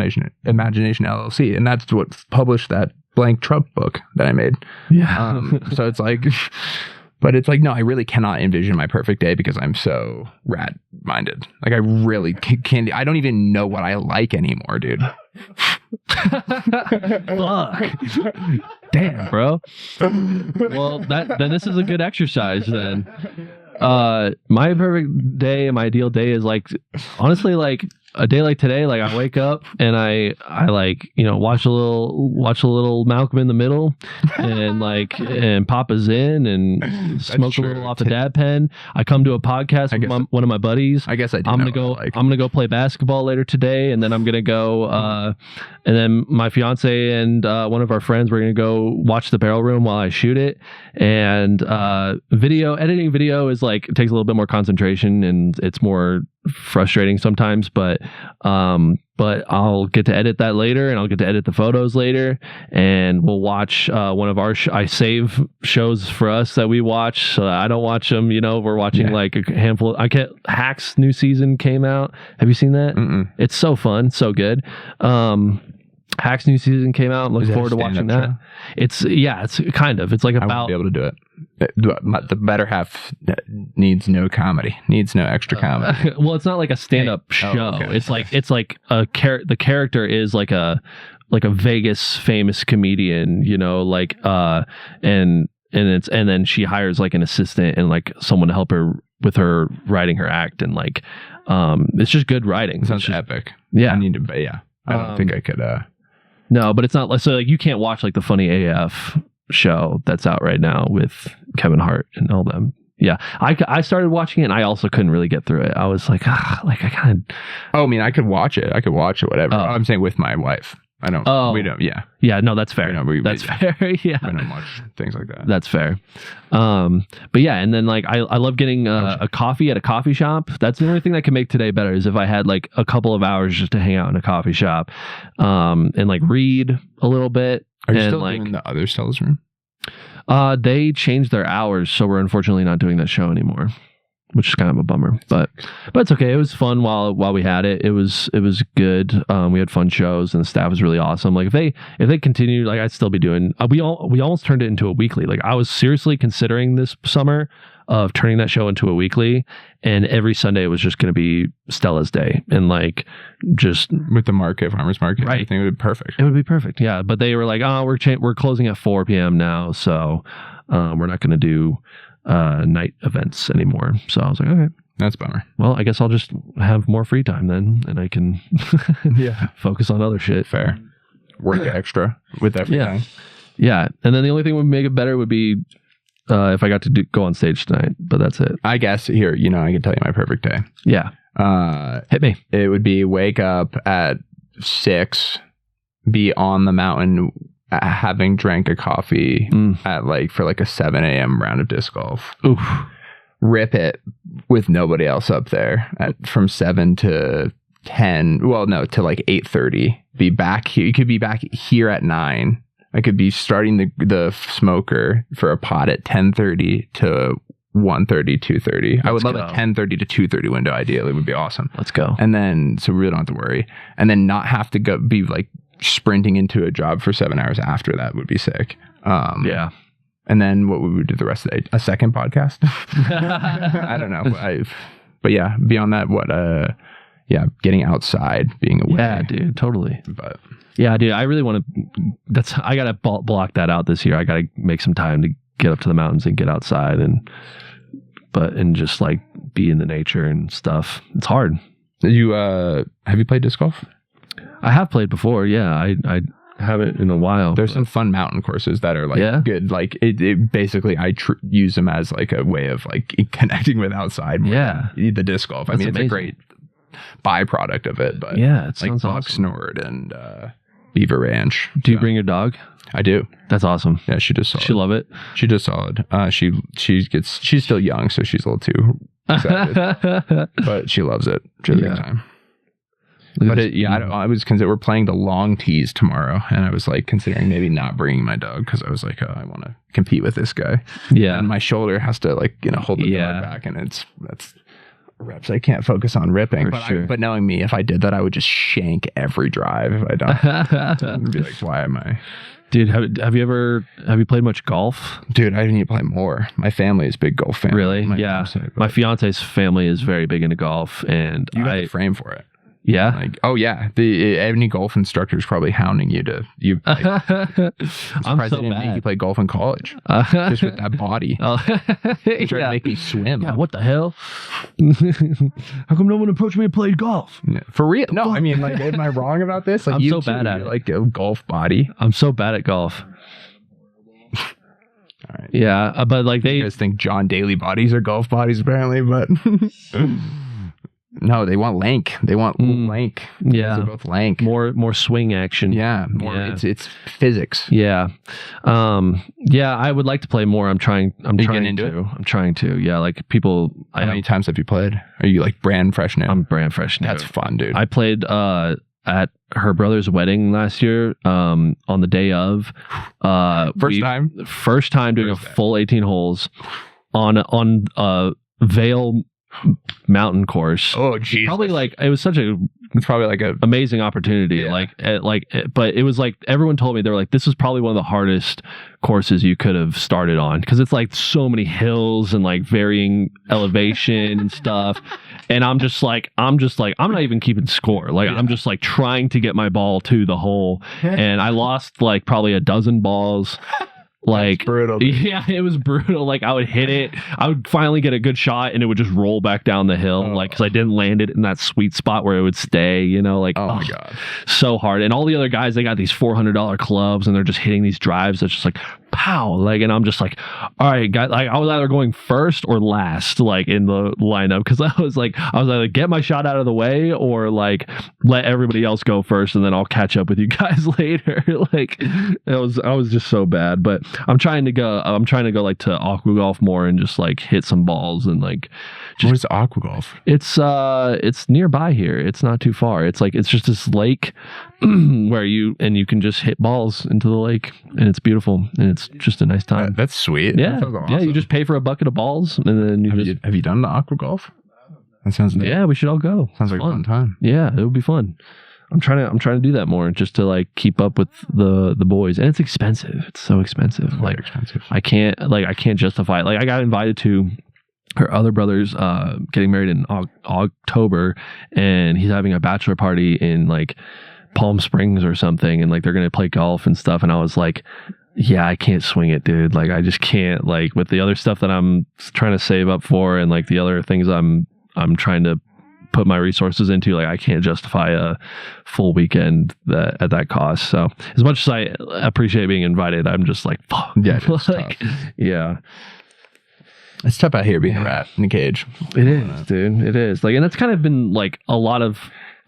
Imagination LLC, and that's what published that blank Trump book that I made. Yeah. So it's like, but it's like, no, I really cannot envision my perfect day because I'm so rat minded. Like I really can't. I don't even know what I like anymore, dude. Fuck. Damn, bro. Well, then this is a good exercise then. My perfect day and my ideal day is like honestly like a day like today. Like I wake up and I like, you know, watch a little Malcolm in the Middle and Papa's in and smoke a little off the dad pen. I come to a podcast with one of my buddies. I guess I'm gonna go play basketball later today, and then I'm gonna go and then my fiance and one of our friends, we're gonna go watch The Barrel Room while I shoot it. And editing video is like, it takes a little bit more concentration and it's more frustrating sometimes, but I'll get to edit that later, and I'll get to edit the photos later, and we'll watch one of our I save shows for us that we watch, so I don't watch them, you know. We're watching like a handful. Hacks new season came out. Have you seen that? Mm-mm. It's so fun, so good. Hacks new season came out. I'm looking forward to watching that. Show? It's kind of. It's like about. I won't be able to do it. The better half needs no comedy. Needs no extra comedy. Well, it's not like a stand-up show. Okay. It's like the character is like a Vegas famous comedian, you know, like and then she hires like an assistant and like someone to help her with her writing her act, and like it's just good writing. It sounds epic. Yeah, I need to. Yeah, I don't think I could. No, but it's not so like you can't watch like the Funny AF show that's out right now with Kevin Hart and all them. Yeah, I started watching it and I also couldn't really get through it. I was like, I kind of. Oh, I mean, I could watch it. Whatever. Oh. I'm saying with my wife. I don't. Oh, we don't. Yeah. Yeah. No, that's fair. That's fair. Yeah. I don't watch things like that. That's fair. But yeah, and then like I love getting a coffee at a coffee shop. That's the only thing that can make today better is if I had like a couple of hours just to hang out in a coffee shop, and like read a little bit. Are you still doing the other Stella's room? They changed their hours, so we're unfortunately not doing that show anymore. which is kind of a bummer, but it's okay. It was fun while we had it. It was good. We had fun shows, and the staff was really awesome. Like if they continue, like I'd still be doing. We almost turned it into a weekly. Like I was seriously considering this summer of turning that show into a weekly, and every Sunday it was just going to be Stella's day, and like just with the farmers market, right? I think it would be perfect. It would be perfect, yeah. But they were like, "Oh, we're closing at 4 p.m. now, so we're not going to do night events anymore." So I was like, "Okay, that's a bummer." Well, I guess I'll just have more free time then, and I can focus on other shit." Fair. Work extra with everything. Yeah. And then the only thing that would make it better would be if I got to go on stage tonight, but that's it. I guess here, I can tell you my perfect day. Yeah. Hit me. It would be wake up at 6, be on the mountain, having drank a coffee for like a 7 a.m. round of disc golf. Oof. Rip it with nobody else up there from 7 to 10. Well, no, to like 8:30. Be back here. You could be back here at 9. I could be starting the smoker for a pot at 10:30 to 1:30, 2:30. I would love a 10:30 to 2:30 window. Ideally, would be awesome. Let's go. And then, so we really don't have to worry. And then not have to be like sprinting into a job for 7 hours after that would be sick. Yeah. And then what would we do the rest of the day? A second podcast? I don't know. But yeah, beyond that, getting outside, being away. Yeah, dude, totally. But yeah, dude, I really want to. I gotta block that out this year. I gotta make some time to get up to the mountains and get outside and just like be in the nature and stuff. It's hard. Have you played disc golf? I have played before. Yeah, I haven't in a while. There's some fun mountain courses that are like good. Like it basically, I use them as like a way of like connecting with outside. Yeah, the disc golf. That's I mean, amazing. it's a great byproduct of it. But yeah, it like sounds awesome. Bucksnord and Beaver Ranch. Do you bring your dog? I do. That's awesome. Yeah, she does solid. She love it. She does solid. She's still young, so she's a little too excited, but she loves it. She has a good time. But I was considering we're playing the long tees tomorrow, and I was like considering maybe not bringing my dog because I was like, I want to compete with this guy. Yeah, and my shoulder has to hold the dog back, and that's reps. I can't focus on ripping. But knowing me, if I did that, I would just shank every drive. If I don't, I'd be like, why am I? Dude, have you played much golf? Dude, I need to play more. My family is a big golf fan. Really? My fiance's family is very big into golf, and you got the frame for it. Yeah. Like, oh yeah. Any golf instructor is probably hounding you to you. Like, I'm so bad. Make you play golf in college just with that body. Trying to make me swim. Yeah. What the hell? How come no one approached me and played golf? Yeah, for real? No, I mean, like, am I wrong about this? Like, I'm so bad at it. Like a golf body. I'm so bad at golf. All right. Yeah, but like you guys think John Daly bodies are golf bodies apparently, but. No, they want lank. They want lank. Yeah, they're both lank. More swing action. Yeah, it's physics. Yeah, I would like to play more. I'm trying to. Yeah, like people. How many times have you played? Are you like brand fresh now? I'm brand fresh now. That's fun, dude. I played at her brother's wedding last year. On the day of, first time doing a full 18 holes on Vail mountain course. Oh geez, probably like it was such a. It's probably like a amazing opportunity. Yeah. But it was like everyone told me they were like, this is probably one of the hardest courses you could have started on because it's like so many hills and like varying elevation and stuff. And I'm just like I'm not even keeping score. Like I'm just like trying to get my ball to the hole, and I lost like probably a dozen balls. Like, brutal. Yeah, it was brutal. Like I would hit it, I would finally get a good shot, and it would just roll back down the hill. Like because I didn't land it in that sweet spot where it would stay. Like oh my god, so hard. And all the other guys, they got these $400 clubs, and they're just hitting these drives that's just like pow. Like, and I'm just like, all right, guys. Like I was either going first or last, like in the lineup, because I was either get my shot out of the way or like let everybody else go first, and then I'll catch up with you guys later. Like I was just so bad, but. I'm trying to go like to aqua golf more and just like hit some balls and like. What is aqua golf? It's nearby here. It's not too far. It's just this lake where you can just hit balls into the lake, and it's beautiful, and it's just a nice time. That's sweet. Yeah, That sounds awesome. yeah. You just pay for a bucket of balls, and then have you done the aqua golf? That sounds neat. Yeah, we should all go. Sounds like a fun time. Yeah, it would be fun. I'm trying to do that more, just to like keep up with the boys, and it's expensive. It's so expensive. Very Like expensive. I can't justify it. Like I got invited to her other brother's getting married in October, and he's having a bachelor party in like Palm Springs or something, and like they're gonna play golf and stuff. And I was like, yeah, I can't swing it, dude. Like I just can't. Like with the other stuff that I'm trying to save up for, and like the other things I'm trying to put my resources into, like I can't justify a full weekend at that cost. So as much as I appreciate being invited, I'm just like, fuck. Yeah, it's like, tough. Yeah. It's tough out here being a rat in a cage. It is, dude. It is. Like, and that's kind of been like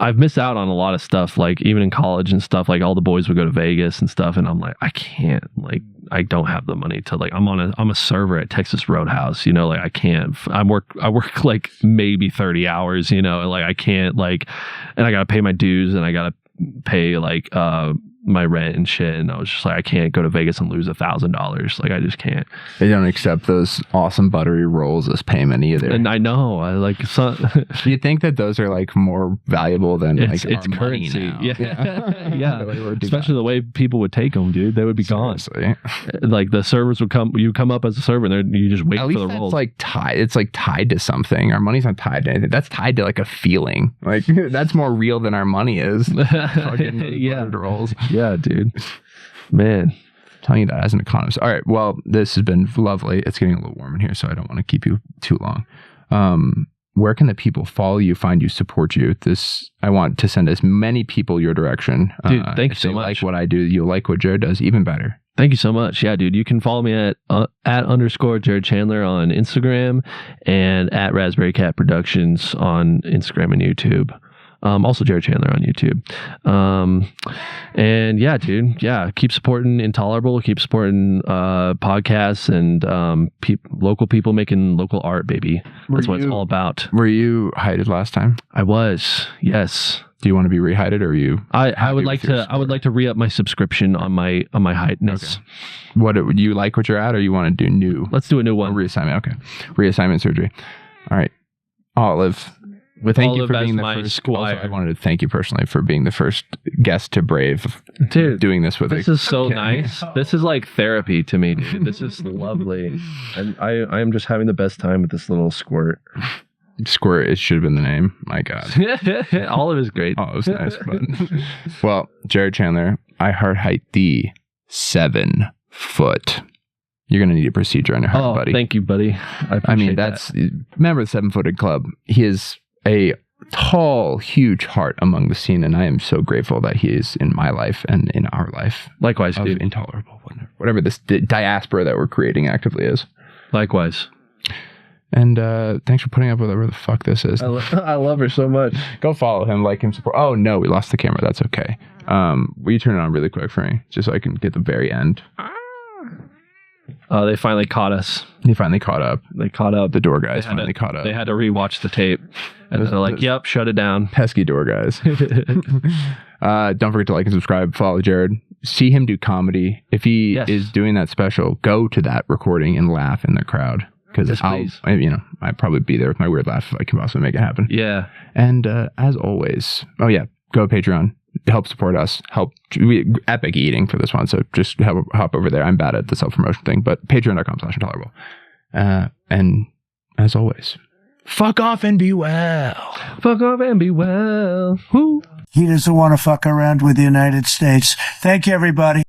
I've missed out on a lot of stuff, like even in college and stuff, like all the boys would go to Vegas and stuff. And I'm like, I can't, like, I don't have the money to like, I'm a server at Texas Roadhouse, you know, like I can't, I work like maybe 30 hours, you know, and like I can't like, and I got to pay my dues, and I got to pay like, my rent and shit, and I was just like, I can't go to Vegas and lose $1,000. Like I just can't. They don't accept those awesome buttery rolls as payment either. And I know, I like. Do you think that those are like more valuable than it's like our currency? money now? Yeah, yeah. Like, especially the way people would take them, dude. They would be seriously. gone. Like the servers would come. You come up as a server, and you just wait At for least the that's rolls. like tied. It's like tied to something. Our money's not tied to anything. That's tied to like a feeling. Like that's more real than our money is. Fucking Yeah. buttered rolls. Yeah, dude. Man. Telling you that as an economist. All right. Well, this has been lovely. It's getting a little warm in here, so I don't want to keep you too long. Where can the people follow you, find you, support you? I want to send as many people your direction. Dude, thank you if so they much. like what I do, you'll like what Jared does even better. Thank you so much. Yeah, dude. You can follow me at @_ Jared Chandler on Instagram, and at Raspberry Cat Productions on Instagram and YouTube. Also Jared Chandler on YouTube. And yeah, dude. Yeah. Keep supporting Intolerable. Keep supporting podcasts and local people making local art, baby. That's what it's all about. Were you hided last time? I was. Yes. Do you want to be rehided, or are you? I would like to re-up my subscription on my hideness. Okay. What you like what you're at, or you want to do new? Let's do a new one. Reassignment. Okay. Reassignment surgery. All right. Olive. Thank you for being the first. Squire. Also, I wanted to thank you personally for being the first guest to brave. Dude, doing this with. This is so nice. This is like therapy to me, dude. This is lovely, and I am just having the best time with this little squirt. Squirt. It should have been the name. My God. Olive is great. Oh, it was nice. But well, Jared Chandler, I heart height the 7 foot. You're gonna need a procedure on your heart, buddy. Thank you, buddy. I mean, that's member of the 7-footed club. He is a tall, huge heart among the scene, and I am so grateful that he is in my life and in our life. Likewise, of dude. Intolerable, whatever this diaspora that we're creating actively is. Likewise. And thanks for putting up with whatever the fuck this is. I love her so much. Go follow him, like him, support. Oh no, we lost the camera. That's okay. Will you turn it on really quick for me, just so I can get the very end? They finally caught us. He finally caught up. They caught up. The door guys finally caught up. They had to rewatch the tape. And they're like, yep, shut it down. Pesky door guys. Don't forget to like and subscribe. Follow Jared. See him do comedy. If he is doing that special, go to that recording and laugh in the crowd. Because I'd probably be there with my weird laugh if I can possibly make it happen. Yeah. And as always, go to Patreon. Help support us. Epic eating for this one. So just hop over there. I'm bad at the self-promotion thing, but patreon.com/intolerable. And as always, fuck off and be well. Fuck off and be well. He doesn't want to fuck around with the United States. Thank you, everybody.